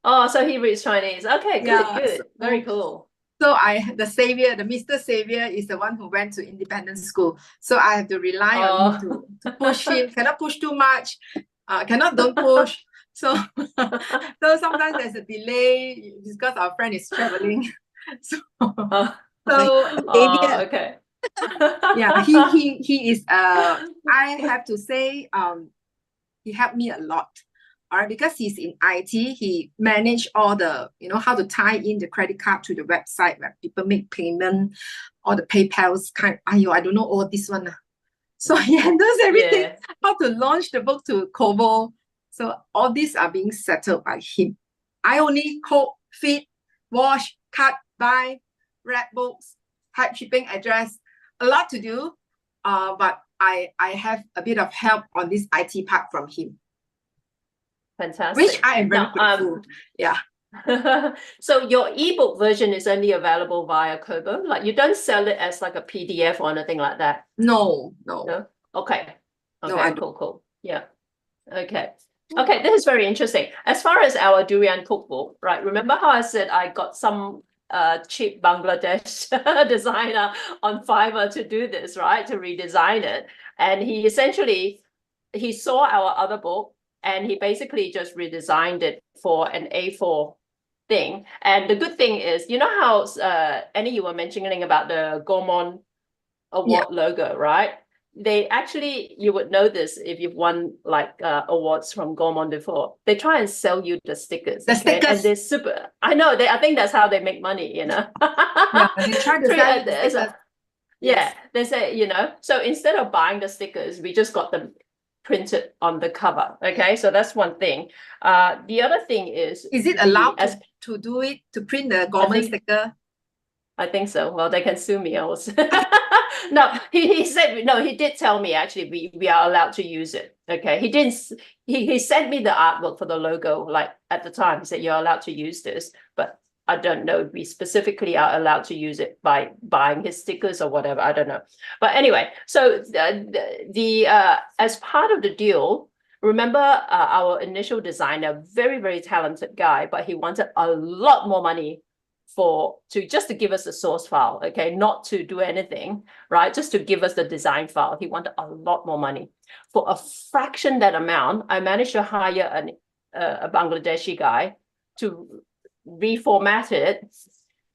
Oh, so he reads Chinese. Okay, good, Yeah, good. Very cool. So the savior, the Mr. Savior is the one who went to independent school. So I have to rely on him to push him. Cannot push too much. Don't push. So so sometimes there's a delay because our friend is traveling. So Oh, Xavier, okay. yeah, he is I have to say he helped me a lot. All right, because he's in IT, he managed all the, how to tie in the credit card to the website where people make payment, all the PayPal's kind. I don't know all this one. So he handles everything, Yeah. how to launch the book to Kobo. So all these are being settled by him. I only code, feed, wash, cut, buy, wrap books, type shipping address, a lot to do. But I have a bit of help on this IT part from him, Fantastic. which I am very Now, grateful. Yeah. so your ebook version is only available via Kobo? Like you don't sell it as like a PDF or anything like that? No. No? Okay. No, I Okay, cool. Yeah. Okay. Okay, this is very interesting. As far as our durian cookbook, right? Remember how I said I got some cheap Bangladesh designer on Fiverr to do this, right? To redesign it. And he saw our other book and he basically just redesigned it for an A4 thing. And the good thing is, you know how Annie, you were mentioning about the Gaumont Award logo, right? They actually, you would know this if you've won like awards from Gaumont before. They try and sell you the stickers. The okay? stickers. And they're super, I know, I think that's how they make money, you know. Yeah, they try to sell you the stickers. Yeah, they say, so instead of buying the stickers, we just got them printed on the cover. Okay, so that's one thing. The other thing is it allowed to do it, to print the government sticker? I think so. Well, they can sue me also. No, he said no. He did tell me actually we are allowed to use it. Okay, he didn't. He sent me the artwork for the logo. Like at the time, he said you're allowed to use this, but I don't know if we specifically are allowed to use it by buying his stickers or whatever. I don't know. But anyway, so as part of the deal, remember our initial designer, very, very talented guy, but he wanted a lot more money just to give us the source file, okay, not to do anything, right? Just to give us the design file. He wanted a lot more money. For a fraction that amount, I managed to hire a Bangladeshi guy to reformat it.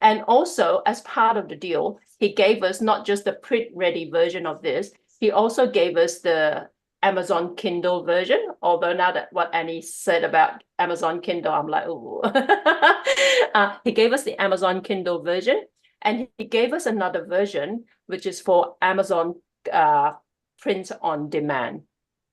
And also, as part of the deal, he gave us not just the print-ready version of this, he also gave us the Amazon Kindle version, although now that what Annie said about Amazon Kindle, I'm like, oh. He gave us the Amazon Kindle version, and he gave us another version, which is for Amazon print on demand,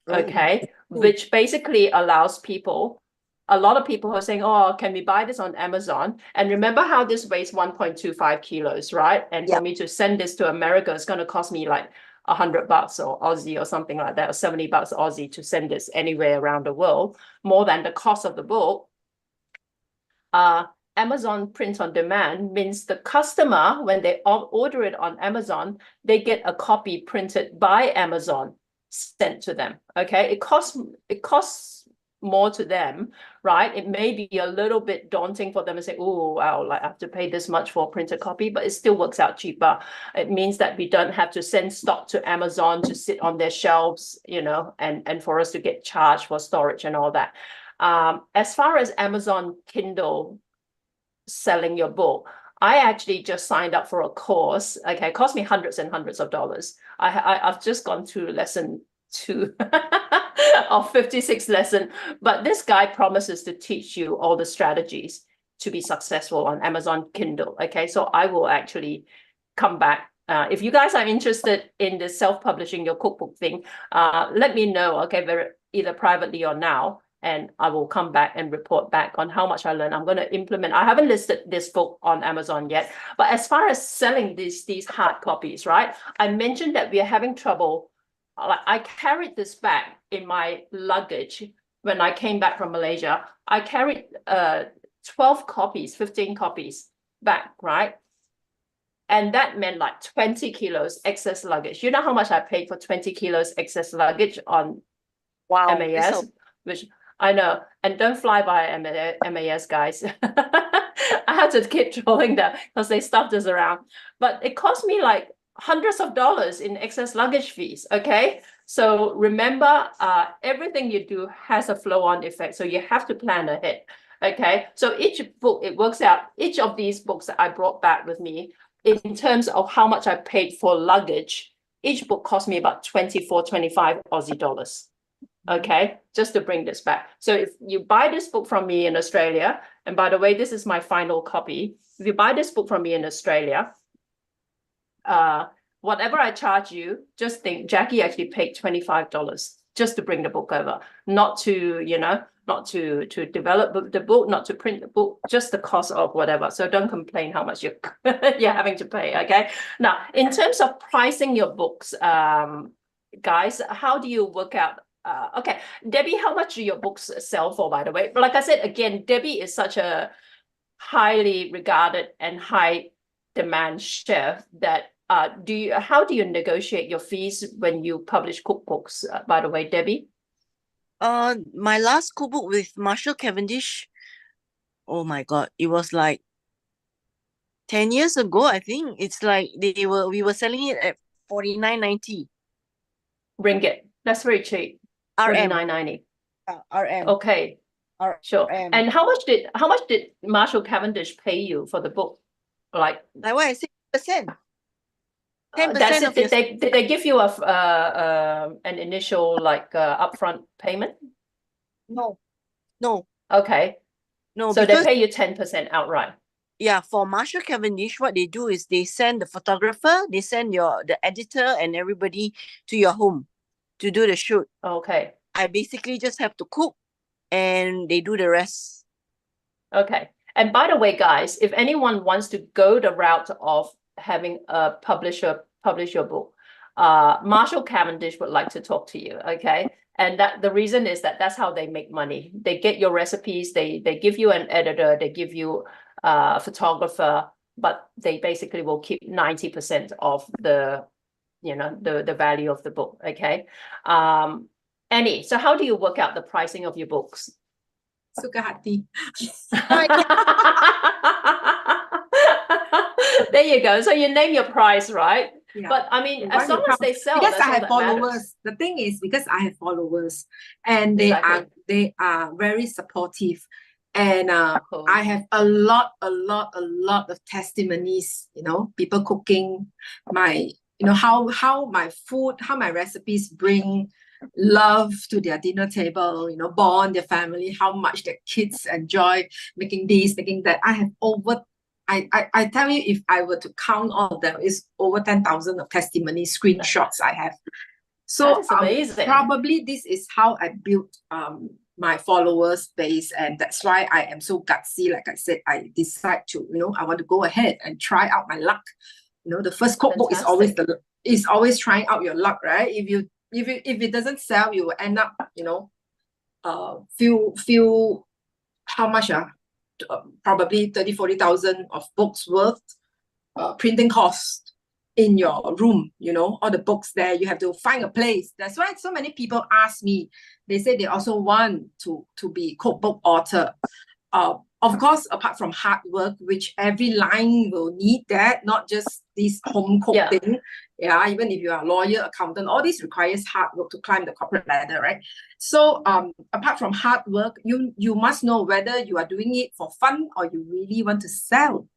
okay? Which basically allows people, a lot of people are saying, oh, can we buy this on Amazon? And remember how this weighs 1.25 kilos, right? And for me to send this to America, it's going to cost me like $100 or Aussie or something like that, or $70 Aussie to send this anywhere around the world, more than the cost of the book. Amazon print on demand means the customer, when they order it on Amazon, they get a copy printed by Amazon sent to them. Okay, it costs more to them, right? It may be a little bit daunting for them to say, oh, wow, like I have to pay this much for a printed copy, but it still works out cheaper. It means that we don't have to send stock to Amazon to sit on their shelves, and for us to get charged for storage and all that. As far as Amazon Kindle selling your book, I actually just signed up for a course. Okay, it cost me hundreds and hundreds of dollars. I've just gone through lesson 2 of 56 lesson, but this guy promises to teach you all the strategies to be successful on Amazon Kindle. Okay, so I will actually come back if you guys are interested in the self-publishing your cookbook thing, let me know, okay, either privately or now, and I will come back and report back on how much I learned. I'm going to implement. I haven't listed this book on Amazon yet, but as far as selling these hard copies, right? I mentioned that we are having trouble. Like, I carried this back in my luggage when I came back from Malaysia. I carried 12 copies, 15 copies back, right? And that meant like 20 kilos excess luggage. You know how much I paid for 20 kilos excess luggage on MAS, which I know. And don't fly by MAS, guys. I had to keep trolling them because they stuffed us around. But it cost me like hundreds of dollars in excess luggage fees, okay? So remember, everything you do has a flow-on effect. So you have to plan ahead, okay? So each book, it works out, each of these books that I brought back with me, in terms of how much I paid for luggage, each book cost me about 24, 25 Aussie dollars. Okay, just to bring this back. So if you buy this book from me in Australia, and by the way, this is my final copy. If you buy this book from me in Australia, whatever I charge you, just think Jackie actually paid $25 just to bring the book over, not to, not to develop the book, not to print the book, just the cost of whatever. So don't complain how much you're having to pay. Okay. Now, in terms of pricing your books, guys, how do you work out? Okay, Debbie, how much do your books sell for, by the way? But like I said, again, Debbie is such a highly regarded and high demand chef that how do you negotiate your fees when you publish cookbooks, by the way, Debbie? My last cookbook with Marshall Cavendish, oh my God, it was like 10 years ago, I think. It's like we were selling it at $49.90. Ringgit. That's very cheap. RM. $49.90. RM. Okay. Sure. RM. And how much did Marshall Cavendish pay you for the book? Like what I said, 10%. 10% that's of it. Did they give you an initial upfront payment? No. Okay. No, so because they pay you 10% outright. Yeah, for Marshall Cavendish, what they do is they send the photographer, they send the editor and everybody to your home to do the shoot. Okay. I basically just have to cook and they do the rest. Okay. And by the way, guys, if anyone wants to go the route of having a publisher publish your book, Marshall Cavendish would like to talk to you, okay? And that the reason is that's how they make money. They get your recipes, they give you an editor, they give you a photographer, but they basically will keep 90% of the the value of the book, okay? Annie, so how do you work out the pricing of your books? Suka hati. There you go. So you name your price, right? Yeah. But I mean, as long as they sell, because that's I all have that followers. matters. The thing is, because I have followers, and they are very supportive, and Cool. I have a lot of testimonies. People cooking my, how my food, how my recipes bring love to their dinner table. Bond their family. How much their kids enjoy making this, making that. I have over. I tell you, if I were to count all of them, it's over 10,000 of testimony screenshots I have. So that is amazing. Probably this is how I built my followers base, and that's why I am so gutsy. Like I said, I decide to, I want to go ahead and try out my luck. The first cookbook is always trying out your luck, right? If it doesn't sell, you will end up, feel how much probably 30,000-40,000 of books worth printing cost in your room. All the books there, you have to find a place. That's why so many people ask me, they say they also want to be cookbook author. Of course, apart from hard work, which every line will need that, not just this home cook thing. Yeah, even if you are a lawyer, accountant, all this requires hard work to climb the corporate ladder, right? So apart from hard work, you must know whether you are doing it for fun or you really want to sell,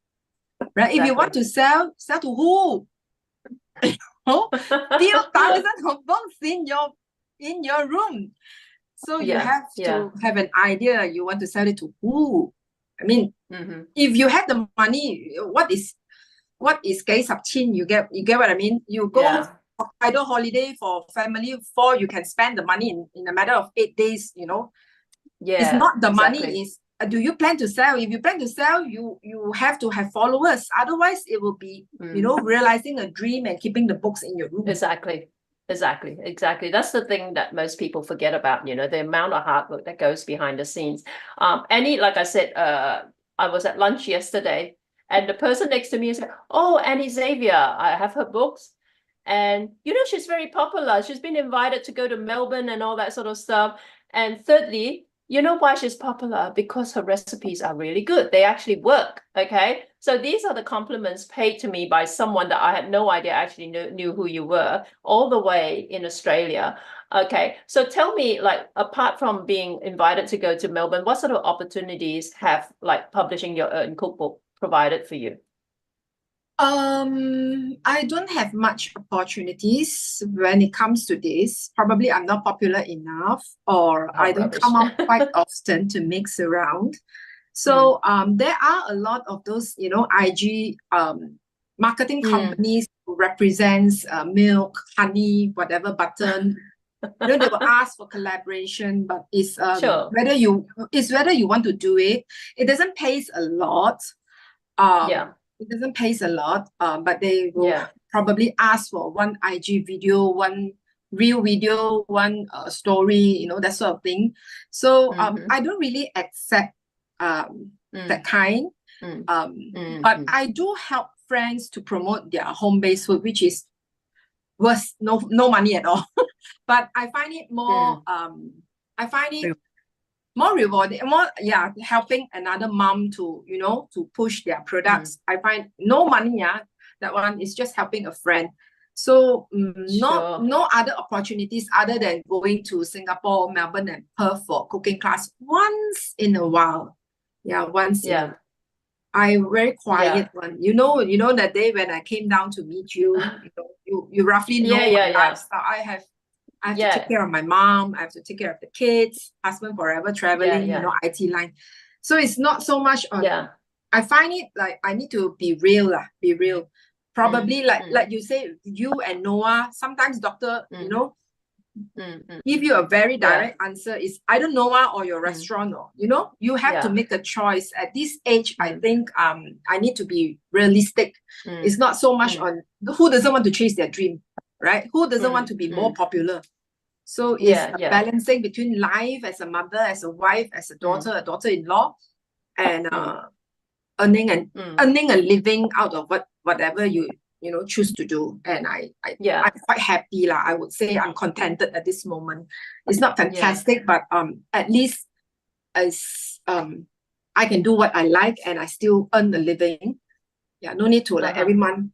right? Exactly. If you want to sell to who? Still thousands of books in your room. So you have to have an idea. You want to sell it to who? I mean, if you have the money, what is what is 幾十千? You get what I mean? You go Yeah. Hokkaido holiday for family 4, you can spend the money in a matter of 8 days, you know. Yeah. It's not the money, exactly. is do you plan to sell? If you plan to sell, you have to have followers. Otherwise, it will be, you know, realizing a dream and keeping the books in your room. Exactly. That's the thing that most people forget about, you know, the amount of hard work that goes behind the scenes. Annie, like I said, I was at lunch yesterday and the person next to me said, oh, Annie Xavier, I have her books. And, you know, she's very popular. She's been invited to go to Melbourne and all that sort of stuff. And thirdly, you know why she's popular? Because her recipes are really good. They actually work, okay? So these are the compliments paid to me by someone that I had no idea actually knew who you were, all the way in Australia. Okay, so tell me, like, apart from being invited to go to Melbourne, what sort of opportunities have, like, publishing your own cookbook provided for you? I don't have much opportunities when it comes to this. Probably I'm not popular enough, or I don't rubbish. come out quite often to mix around. So there are a lot of those, you know, IG marketing companies who represents milk, honey, whatever, butter. You know, they will ask for collaboration, but it's Sure. whether you want to do it. It doesn't pay a lot. It doesn't pay a lot, but they will probably ask for one IG video, one real video, one story, you know, that sort of thing. So I don't really accept that kind. But I do help friends to promote their home-based food, which is worth no money at all. But I find it more more rewarding, helping another mom to, you know, to push their products. I find no money, that one is just helping a friend. So no other opportunities other than going to Singapore, Melbourne and Perth for cooking class once in a while. Once in a while. I'm very quiet one. You know that day when I came down to meet you, you roughly know my lifestyle. I have to take care of my mom. I have to take care of the kids, husband forever traveling, you know, IT line. So it's not so much on, I find it like I need to be real. Probably like you say, you and Noah, sometimes doctor, you know, give you a very direct answer is either Noah or your restaurant, or, you know, you have to make a choice. At this age, I think I need to be realistic. It's not so much on who doesn't want to chase their dream, right? Who doesn't want to be more popular? So it's a balancing between life as a mother, as a wife, as a daughter, a daughter-in-law, and earning a living out of whatever you know choose to do. And I'm quite happy lah. I would say I'm contented at this moment. It's not fantastic, but at least as I can do what I like and I still earn a living. No need to like every month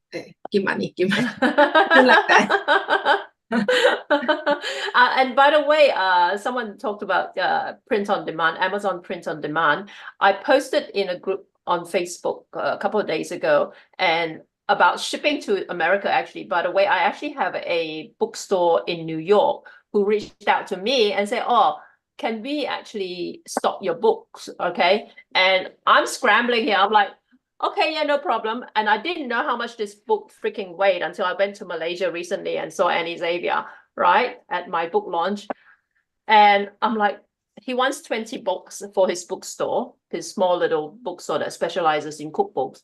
give money. Something like that. And by the way, someone talked about print on demand, Amazon print on demand. I posted in a group on Facebook a couple of days ago and about shipping to America. Actually, by the way, I actually have a bookstore in New York who reached out to me and said, oh, can we actually stock your books? Okay. And I'm scrambling here. I'm like, okay, yeah, no problem. And I didn't know how much this book freaking weighed until I went to Malaysia recently and saw Annie Xavier, right, at my book launch. And I'm like, he wants 20 books for his bookstore, his small little bookstore that specializes in cookbooks.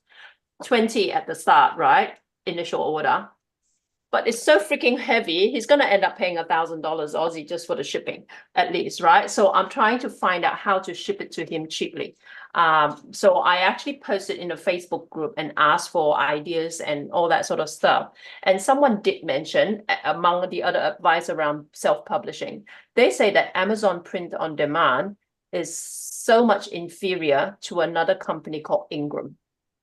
20 at the start, right? Initial order. But it's so freaking heavy, he's going to end up paying $1,000 Aussie just for the shipping, at least, right? So I'm trying to find out how to ship it to him cheaply. So I actually posted in a Facebook group and asked for ideas and all that sort of stuff. And someone did mention, among the other advice around self-publishing, they say that Amazon print on demand is so much inferior to another company called Ingram.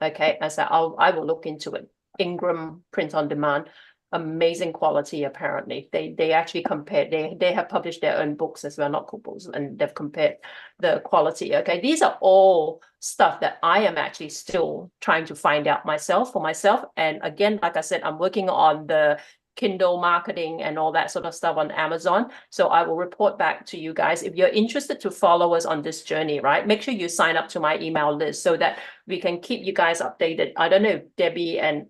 Okay, I said, I will look into it. Ingram print on demand. Amazing quality, apparently. They actually compared, they have published their own books as well, not cookbooks, and they've compared the quality. Okay, these are all stuff that I am actually still trying to find out for myself. And again, like I said, I'm working on the Kindle marketing and all that sort of stuff on Amazon. So I will report back to you guys. If you're interested to follow us on this journey, right, make sure you sign up to my email list so that we can keep you guys updated. I don't know if Debbie and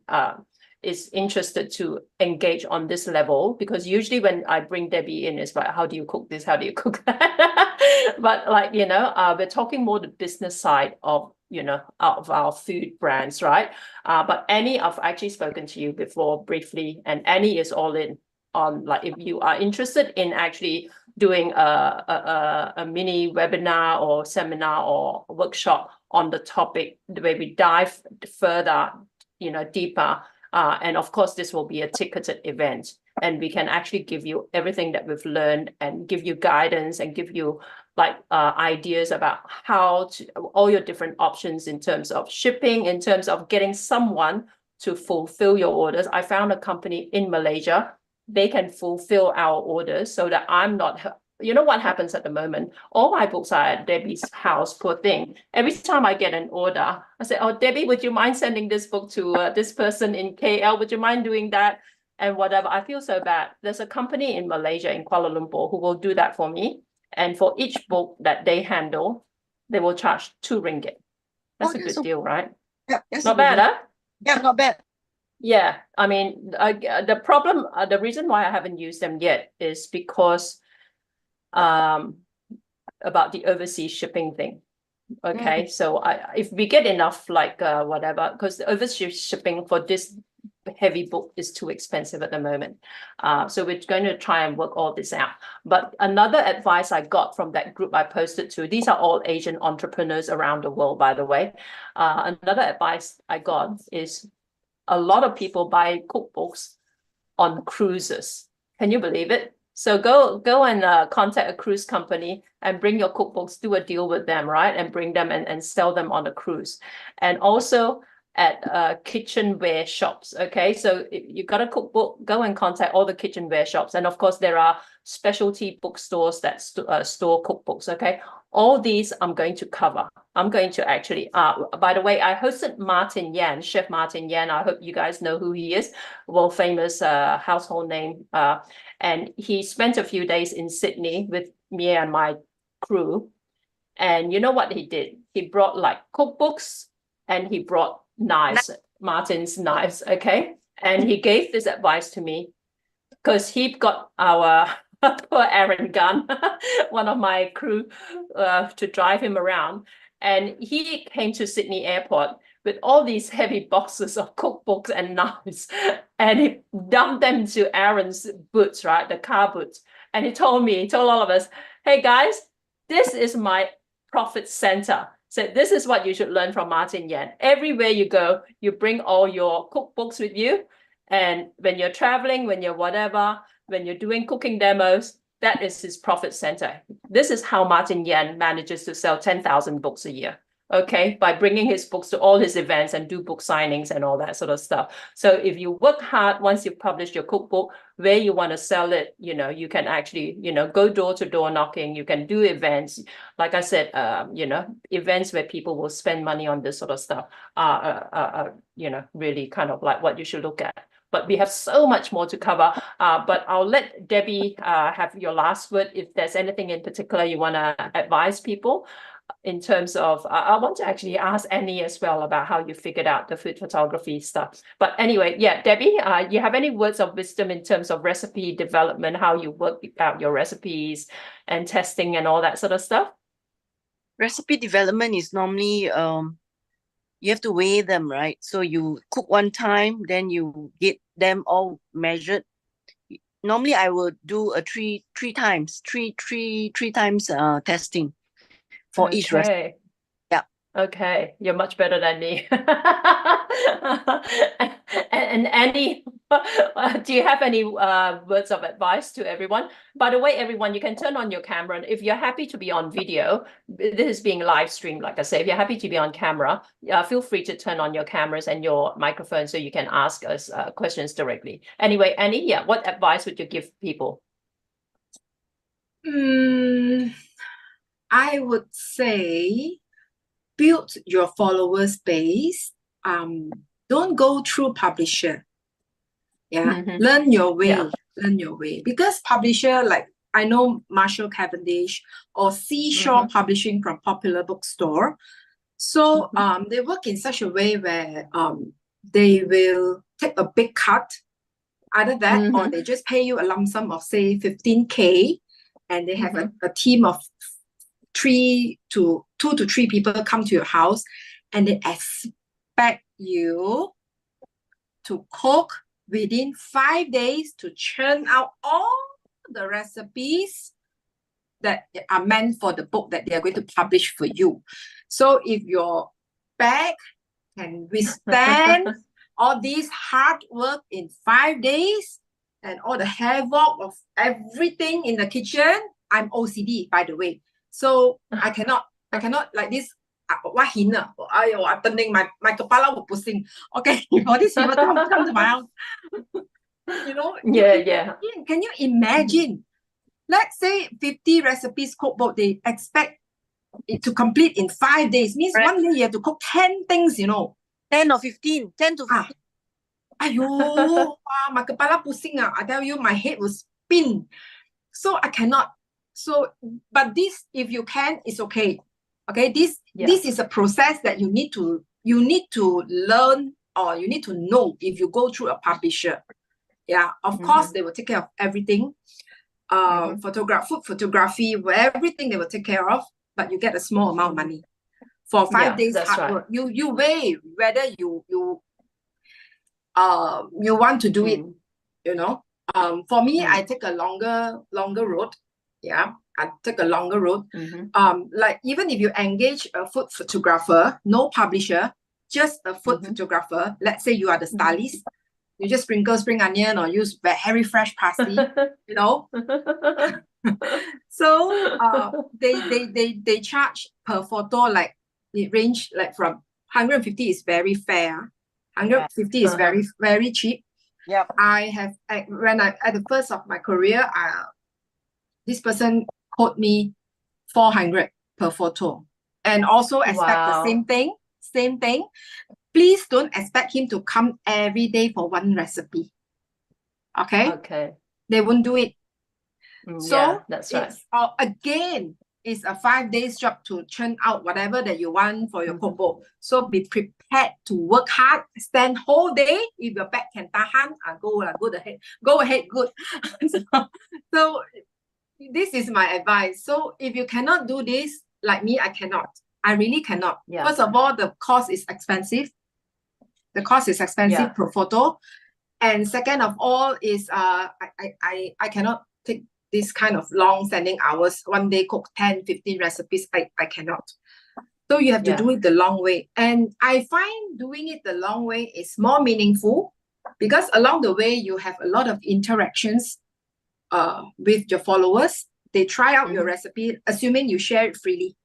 is interested to engage on this level, because usually when I bring Debbie in, it's like, how do you cook this? How do you cook that? But like, we're talking more the business side of, of our food brands, right? But Annie, I've actually spoken to you before briefly, and Annie is all in on, like, if you are interested in actually doing a mini webinar or seminar or workshop on the topic where we dive further, deeper. And of course, this will be a ticketed event, and we can actually give you everything that we've learned and give you guidance and give you ideas about how to, all your different options in terms of shipping, in terms of getting someone to fulfill your orders. I found a company in Malaysia. They can fulfill our orders so that I'm not, what happens at the moment? All my books are at Debbie's house, poor thing. Every time I get an order, I say, oh, Debbie, would you mind sending this book to this person in KL? Would you mind doing that? And whatever. I feel so bad. There's a company in Malaysia, in Kuala Lumpur, who will do that for me. And for each book that they handle, they will charge 2 ringgit. That's a good deal, right? Yeah, that's not bad, huh? Yeah, not bad. Yeah, I mean, the problem, the reason why I haven't used them yet is because about the overseas shipping thing. Okay, so if we get enough, like whatever, because the overseas shipping for this heavy book is too expensive at the moment. So we're going to try and work all this out. But another advice I got from that group I posted to, these are all Asian entrepreneurs around the world, by the way. Another advice I got is a lot of people buy cookbooks on cruises. Can you believe it? So go and contact a cruise company and bring your cookbooks, do a deal with them, right? And bring them and sell them on a cruise. And also at kitchenware shops, okay? So if you got a cookbook, go and contact all the kitchenware shops. And of course, there are specialty bookstores that store cookbooks, okay? All these I'm going to cover. I'm going to actually, by the way, I hosted Martin Yan, Chef Martin Yan. I hope you guys know who he is, world famous household name. And he spent a few days in Sydney with me and my crew. And you know what he did? He brought like cookbooks and he brought knives, Martin's knives, okay? And he gave this advice to me because he got our poor Aaron Gunn, one of my crew, to drive him around. And he came to Sydney Airport with all these heavy boxes of cookbooks and knives, and he dumped them into Aaron's boots, right, the car boots. And he told all of us, hey guys, this is my profit center. So this is what you should learn from Martin Yan. Everywhere you go, you bring all your cookbooks with you. And when you're traveling, when you're whatever, when you're doing cooking demos, that is his profit center. This is how Martin Yan manages to sell 10,000 books a year, okay? By bringing his books to all his events and do book signings and all that sort of stuff. So if you work hard, once you've published your cookbook, where you want to sell it, you can actually, go door to door knocking. You can do events. Like I said, events where people will spend money on this sort of stuff are really kind of like what you should look at. But we have so much more to cover. But I'll let Debbie have your last word. If there's anything in particular you want to advise people in terms of, I want to actually ask Annie as well about how you figured out the food photography stuff. But anyway, yeah, Debbie, you have any words of wisdom in terms of recipe development, how you work out your recipes and testing and all that sort of stuff? Recipe development is normally you have to weigh them, right? So you cook one time, then you get them all measured. Normally, I will do a three times testing for each recipe. Yeah. Okay, you're much better than me. And Annie, do you have any words of advice to everyone? By the way, everyone, you can turn on your camera. And if you're happy to be on video, this is being live streamed, like I say, if you're happy to be on camera, feel free to turn on your cameras and your microphone so you can ask us questions directly. Anyway, Annie, yeah, what advice would you give people? I would say build your followers base. Don't go through publisher. Yeah, Mhm. learn your way. Yeah. Learn your way. Because publisher, like I know Marshall Cavendish or Seashore Publishing from Popular Bookstore. So they work in such a way where they will take a big cut, either that or they just pay you a lump sum of say 15K, and they have a team of 2 to 3 people come to your house, and they expect you to cook within 5 days to churn out all the recipes that are meant for the book that they are going to publish for you. So if your bag can withstand all this hard work in 5 days and all the havoc of everything in the kitchen, I'm OCD, by the way. So I cannot like this. What hina? My kepala will pusing. Okay, all these people come to my house. You know, can you imagine? Let's say 50 recipes cookbook, they expect it to complete in 5 days. Means Right. 1 day you have to cook 10 things, you know. 10 or 15, 10 to 15. Ayo, my kepala pusing. I tell you, my head will spin. So I cannot. So, but this, if you can, it's okay. Okay, this is a process that you need to learn, or you need to know if you go through a publisher. Yeah, of course they will take care of everything. Food photography, everything they will take care of, but you get a small amount of money for 5 days hard work. You weigh whether you want to do it, you know. For me, I take a longer road. Yeah, I take a longer road. Like even if you engage a food photographer, no publisher, just a food photographer. Let's say you are the stylist, you just sprinkle spring onion or use very fresh parsley, you know. So they charge per photo, like it range like from 150 is very fair. 150 is very, very cheap. Yep. When I at the first of my career, this person quote me 400 per photo, and also expect the same thing. Please don't expect him to come every day for one recipe. Okay. They won't do it. So that's right. Again, it's a 5 days job to churn out whatever that you want for your cookbook. So be prepared to work hard, stand whole day. If your back can tahan, go ahead, good. So this is my advice. So if you cannot do this, like me, I cannot. I really cannot. First of all, the cost is expensive. The cost is expensive per photo. And second of all is I cannot take this kind of long standing hours. One day cook 10, 15 recipes. I cannot. So you have to do it the long way. And I find doing it the long way is more meaningful, because along the way you have a lot of interactions with your followers. They try out your recipe, assuming you share it freely.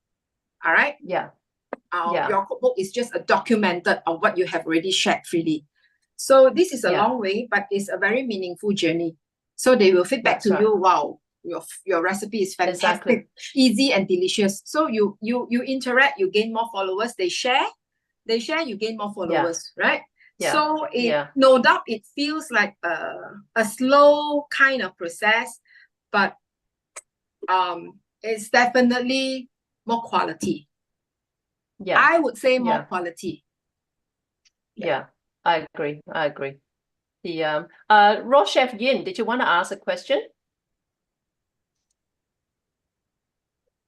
All right? Your cookbook is just a documented of what you have already shared freely. So this is a long way, but it's a very meaningful journey. So they will feedback to you, wow, your recipe is fantastic, easy and delicious. So you interact, you gain more followers. They share, you gain more followers, right? So no doubt it feels like a slow kind of process, but it's definitely more quality. I would say more quality. I agree. The raw chef Yin, did you want to ask a question?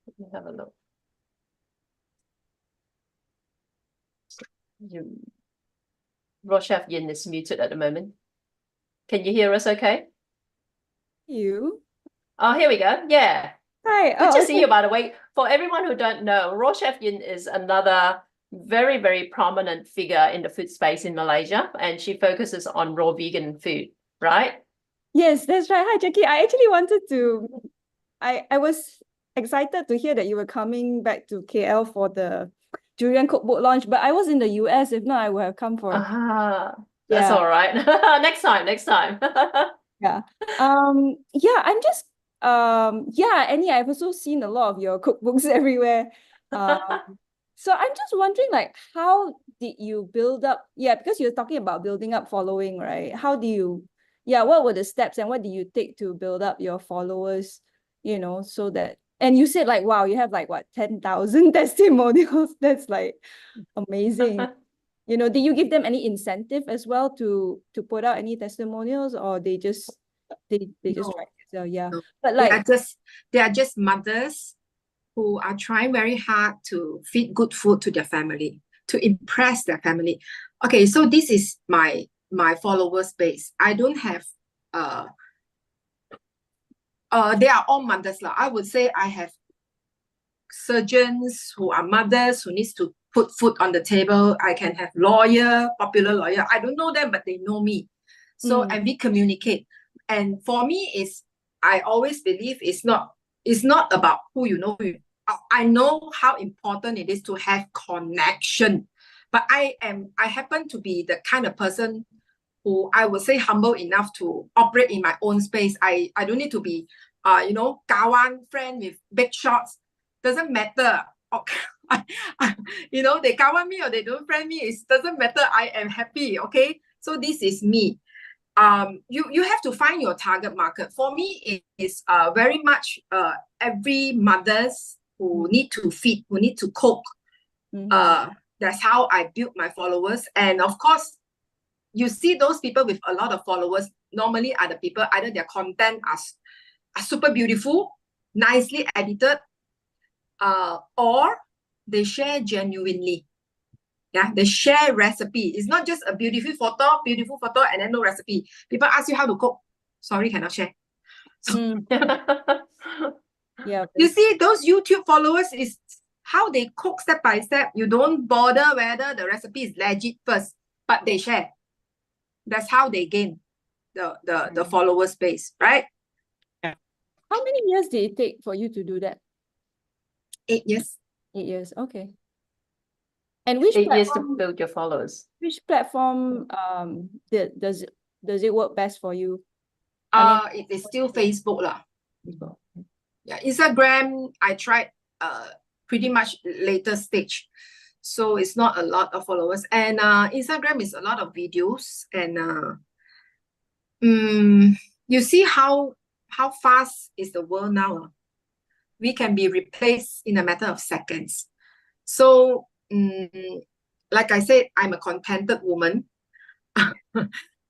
Let me have a look. Raw chef Yin is muted at the moment. Can you hear us okay? You? Oh, here we go. Yeah. Hi. Good to see you, by the way. For everyone who don't know, raw chef Yin is another very, very prominent figure in the food space in Malaysia, and she focuses on raw vegan food, right? Yes, that's right. Hi, Jackie. I actually wanted to, I was excited to hear that you were coming back to KL for the durian cookbook launch, but I was in the US. If not, I would have come for that's all right. Next time. Yeah. I'm just Annie, I've also seen a lot of your cookbooks everywhere. So I'm just wondering, like, how did you build up? Yeah, because you're talking about building up following, right? How do you yeah, what were the steps and what do you take to build up your followers, you know, so that, and you said like, wow, you have like what, 10,000 testimonials. That's like amazing. You know, did you give them any incentive as well to put out any testimonials, or they just No, try to sell? Yeah. no. But They like, are just mothers who are trying very hard to feed good food to their family, to impress their family. Okay, so this is my followers base. I don't have they are all mothers lah. I would say I have surgeons who are mothers who needs to put food on the table. I can have popular lawyer. I don't know them, but they know me. So and we communicate. And for me, I always believe it's not about who you know. I know how important it is to have connection. But I happen to be the kind of person who I would say humble enough to operate in my own space. I don't need to be kawan friend with big shots. Doesn't matter. They kawan me or they don't friend me. It doesn't matter. I am happy. Okay. So this is me. You have to find your target market. For me, it is very much every mothers who need to feed, who need to cook. That's how I build my followers. And of course, you see those people with a lot of followers normally are the people, either their content are super beautiful, nicely edited, or they share genuinely. Yeah, they share recipe. It's not just a beautiful photo, and then no recipe. People ask you how to cook. Sorry, cannot share. yeah. You see, those YouTube followers is how they cook step by step. You don't bother whether the recipe is legit first, but they share. That's how they gain the followers base, right? How many years did it take for you to do that? 8 years. 8 years. Okay. And which 8 years to platform, build your followers. which platform does it work best for you? It is still Facebook lah. Yeah, Instagram, I tried pretty much later stage. So it's not a lot of followers. And Instagram is a lot of videos. And you see how fast is the world now. We can be replaced in a matter of seconds. So like I said, I'm a contented woman.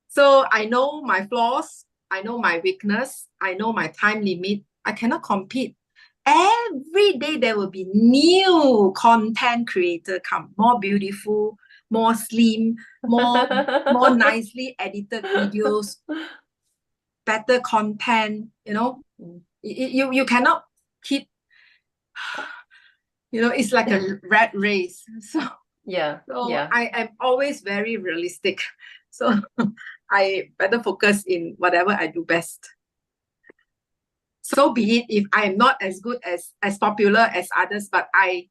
So I know my flaws, I know my weakness, I know my time limit. I cannot compete. Every day there will be new content creator come, more beautiful, more slim, more nicely edited videos, better content. You cannot keep. It's like a rat race. So Yeah. I am always very realistic. So I better focus in whatever I do best. So be it if I am not as good as popular as others, but I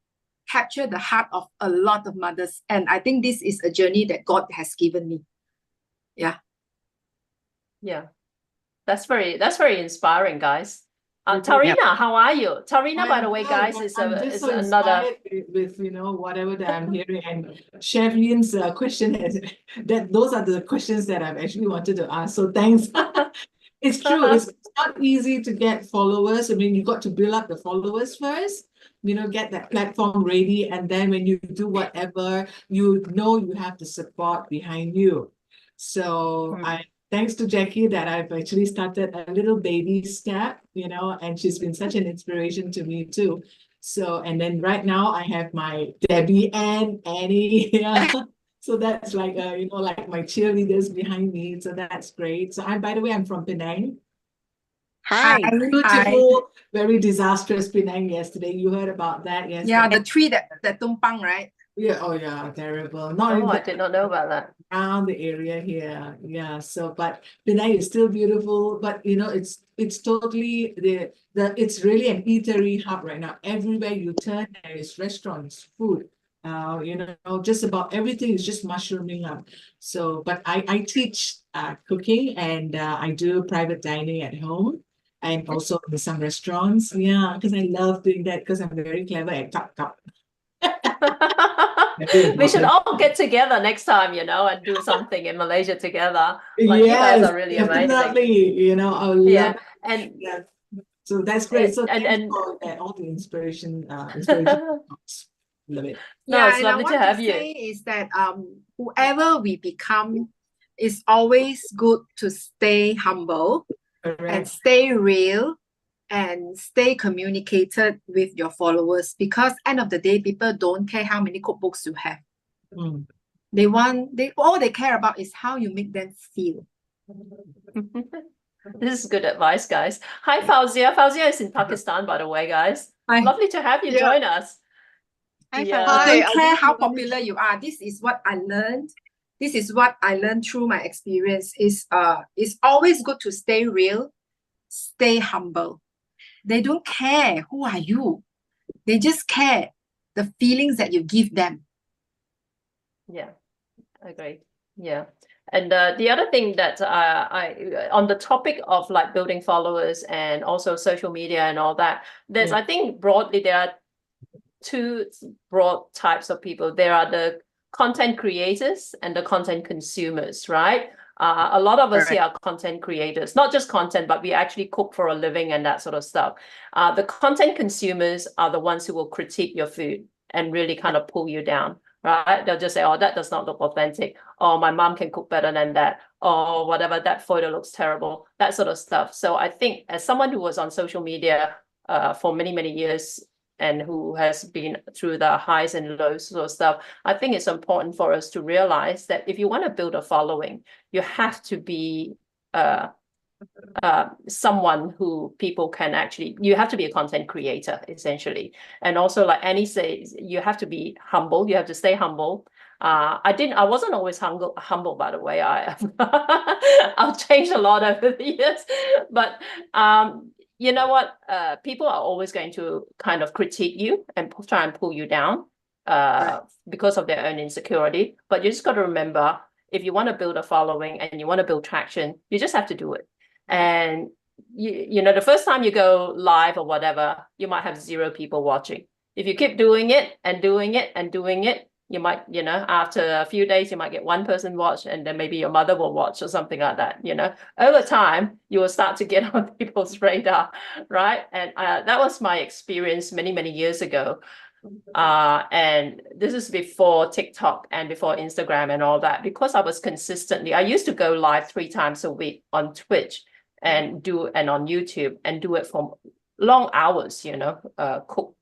capture the heart of a lot of mothers. And I think this is a journey that God has given me. Yeah. Yeah. That's very inspiring, guys. Tarina, how are you? Tarina, by the way, guys, I'm is just so another. inspired with whatever that I'm hearing, and Sherlyn's question those are the questions that I've actually wanted to ask. So thanks. It's true. It's not easy to get followers. I mean, you got to build up the followers first. Get that platform ready, and then when you do whatever, you have the support behind you. So thanks to Jackie that I've actually started a little baby step, and she's been such an inspiration to me too. So, and then right now I have my Debbie and Annie. Yeah. So that's like, like my cheerleaders behind me. So that's great. So by the way, I'm from Penang. Hi. Beautiful, very disastrous Penang yesterday. You heard about that yesterday. Yeah, the tree that tumpang, right? Yeah, oh yeah, terrible. I did not know about that. Around the area here. Yeah. So, but Penang is still beautiful, but it's totally it's really an eatery hub right now. Everywhere you turn, there is restaurants, food. Just about everything is just mushrooming up. So, but I teach cooking, and I do private dining at home, and also in some restaurants. Yeah, because I love doing that because I'm very clever at cup. Very We should important. all get together next time, and do something in Malaysia together. Like, you guys Yes, are really amazing. definitely. I would Yeah, love it. and Yeah. So that's great. So and thanks and for all the inspiration talks. Love it. No, Yeah, it's and I lovely to want have to you. say is that whoever we become, it's always good to stay humble and Correct. stay real and stay communicated with your followers, because end of the day, people don't care how many cookbooks you have. Mm. All they care about is how you make them feel. This is good advice, guys. Hi, Fauzia. Fauzia is in Pakistan, by the way, guys. Hi. Lovely to have you Yeah. join us. Hi, Yeah. Fauzi. I I don't care just how want- popular you are. This is what I learned. This is what I learned through my experience. It's always good to stay real, stay humble. They don't care who are you. They just care the feelings that you give them. Yeah, agree. Yeah. And the other thing that I on the topic of like building followers and also social media and all that, there's, I think broadly there are two broad types of people. There are the content creators and the content consumers, right? A lot of us here are content creators, not just content, but we actually cook for a living and that sort of stuff. The content consumers are the ones who will critique your food and really kind of pull you down, right? They'll just say, oh, that does not look authentic. Oh, my mom can cook better than that. Or whatever, that photo looks terrible, that sort of stuff. So I think as someone who was on social media for many, many years, and who has been through the highs and lows sort of stuff, I think it's important for us to realize that if you want to build a following, you have to be someone who people can actually, you have to be a content creator, essentially. And also, like Annie says, you have to be humble. You have to stay humble. I wasn't always humble, by the way. I've changed a lot over the years, but you know what? People are always going to kind of critique you and try and pull you down because of their own insecurity. But you just got to remember, if you want to build a following and you want to build traction, you just have to do it. And the first time you go live or whatever, you might have 0 people watching. If you keep doing it and doing it and doing it, you might, after a few days, you might get 1 person watch, and then maybe your mother will watch or something like that. Over time, you will start to get on people's radar, right? And that was my experience many, many years ago. And this is before TikTok and before Instagram and all that, because I was I used to go live 3 times a week on Twitch and on YouTube and do it for long hours, cook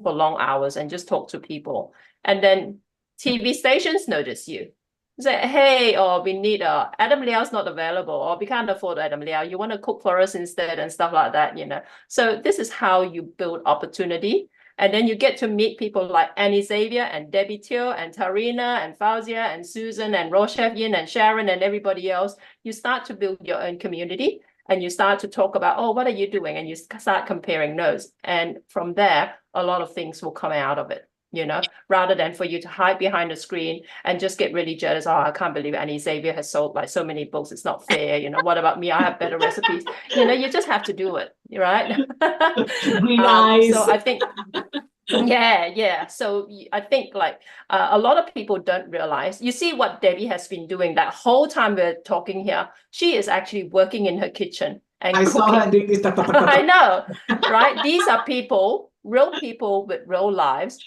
for long hours and just talk to people. And then TV stations notice you. Say, hey, or we need Adam Liao's not available, or we can't afford Adam Liao. You want to cook for us instead and stuff like that, So this is how you build opportunity. And then you get to meet people like Annie Xavier and Debbie Teo and Tarina and Fauzia and Susan and Rochelle Yin and Sharon and everybody else. You start to build your own community and you start to talk about, oh, what are you doing? And you start comparing notes. And from there, a lot of things will come out of it, rather than for you to hide behind the screen and just get really jealous. Oh, I can't believe Annie Xavier has sold like so many books. It's not fair. What about me? I have better recipes. You just have to do it, right? So I think, yeah. So I think like a lot of people don't realize, you see what Debbie has been doing that whole time we're talking here. She is actually working in her kitchen and I cooking. saw her doing this. I know, right? These are people, real people with real lives.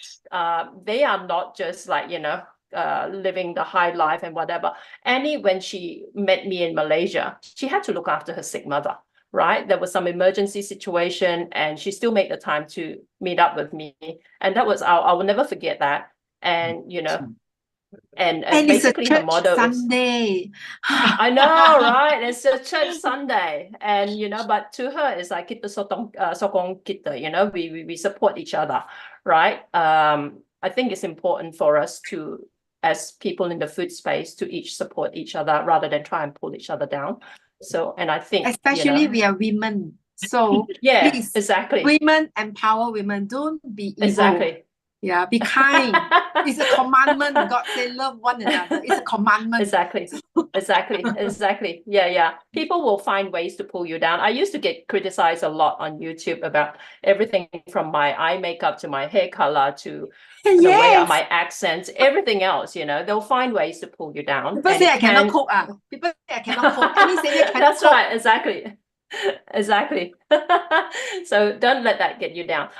They are not just like, living the high life and whatever. Annie, when she met me in Malaysia, she had to look after her sick mother, right? There was some emergency situation and she still made the time to meet up with me. And that was, I will never forget that. And, and basically it's a her church motto Sunday. I know, right? It's a church Sunday, and but to her, it's like kita sokong kita. We support each other, right? I think it's important for us to, as people in the food space, to each support each other rather than try and pull each other down. So, and I think Especially we are women. So yeah, please, exactly, women empower women. Don't be evil. exactly. Yeah, be kind. It's a commandment. God say love one another. It's a commandment. Exactly. Exactly. Yeah. People will find ways to pull you down. I used to get criticized a lot on YouTube about everything from my eye makeup to my hair color to the way Yes. my accents, everything else, they'll find ways to pull you down. People And say it I cannot can- cook. People say I cannot cook. Any say they cannot That's cook. right, exactly. So don't let that get you down.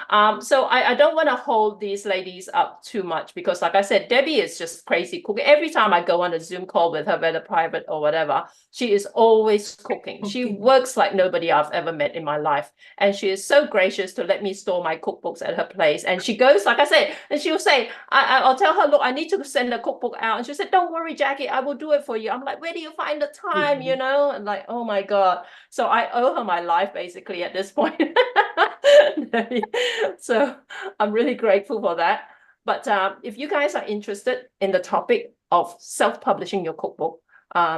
So I don't want to hold these ladies up too much because, like I said, Debbie is just crazy cooking. Every time I go on a Zoom call with her, whether private or whatever, she is always cooking. She works like nobody I've ever met in my life, and she is so gracious to let me store my cookbooks at her place. And she goes, like I said, and she'll say, I'll tell her, look, I need to send a cookbook out, and she said, don't worry, Jackie, I will do it for you. I'm like, where do you find the time? And like, oh my God. So I owe her my life basically at this point. So I'm really grateful for that. But if you guys are interested in the topic of self-publishing your cookbook,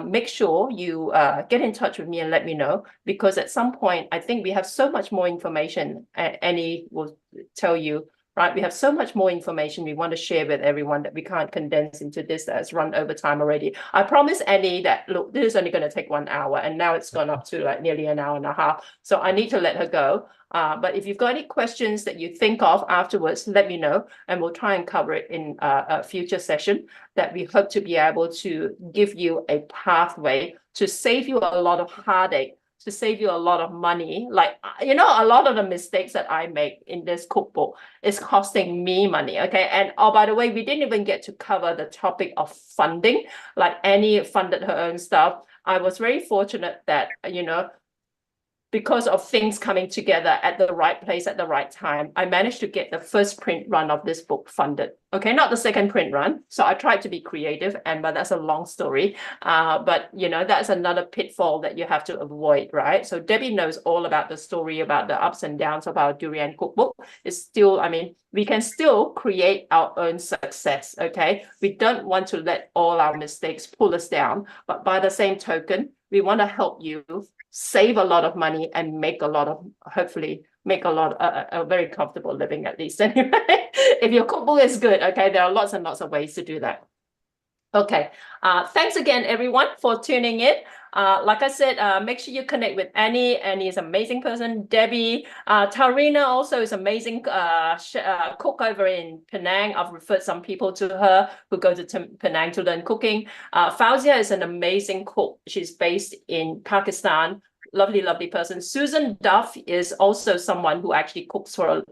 make sure you get in touch with me and let me know, because at some point, I think we have so much more information. Annie will tell you, right? We have so much more information we want to share with everyone that we can't condense into this that has run over time already. I promised Annie that, look, this is only going to take 1 hour, and now it's gone up to like nearly an hour and a half. So I need to let her go. But if you've got any questions that you think of afterwards, let me know, and we'll try and cover it in a future session that we hope to be able to give you a pathway to save you a lot of heartache, to save you a lot of money. Like, a lot of the mistakes that I make in this cookbook is costing me money, okay? And oh, by the way, we didn't even get to cover the topic of funding. Like, Annie funded her own stuff. I was very fortunate that, because of things coming together at the right place at the right time, I managed to get the first print run of this book funded. Okay, not the second print run. So I tried to be creative, but that's a long story. But that's another pitfall that you have to avoid, right? So Debbie knows all about the story, about the ups and downs of our durian cookbook. It's still, we can still create our own success. Okay, we don't want to let all our mistakes pull us down, but by the same token, we want to help you save a lot of money and hopefully make a very comfortable living, at least. Anyway, if your cookbook is good, okay, there are lots and lots of ways to do that. Okay, thanks again, everyone, for tuning in. Like I said, make sure you connect with Annie. Annie is an amazing person. Debbie, Tarina also is amazing cook over in Penang. I've referred some people to her who go to Penang to learn cooking. Fauzia is an amazing cook. She's based in Pakistan. Lovely person. Susan Duff is also someone who actually cooks for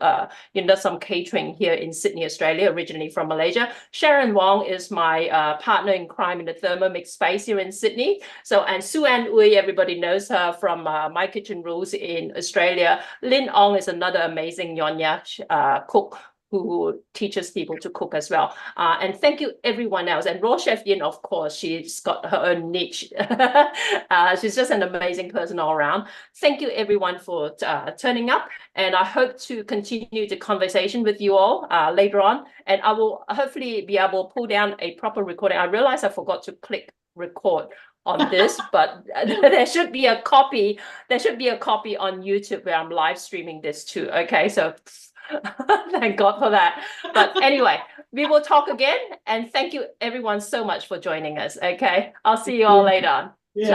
some catering here in Sydney, Australia, originally from Malaysia. Sharon Wong is my partner in crime in the Thermomix space here in Sydney. And Sue Ann Uy, everybody knows her from My Kitchen Rules in Australia. Lynn Ong is another amazing Nyonya cook who teaches people to cook as well. And thank you everyone else. And Raw Chef Yin, of course, she's got her own niche. She's just an amazing person all around. Thank you everyone for turning up. And I hope to continue the conversation with you all later on. And I will hopefully be able to pull down a proper recording. I realized I forgot to click record on this, but there should be a copy. There should be a copy on YouTube where I'm live streaming this too. Okay, so thank God for that. But anyway, we will talk again, and thank you everyone so much for joining us. Okay, I'll see you all later on. Yeah.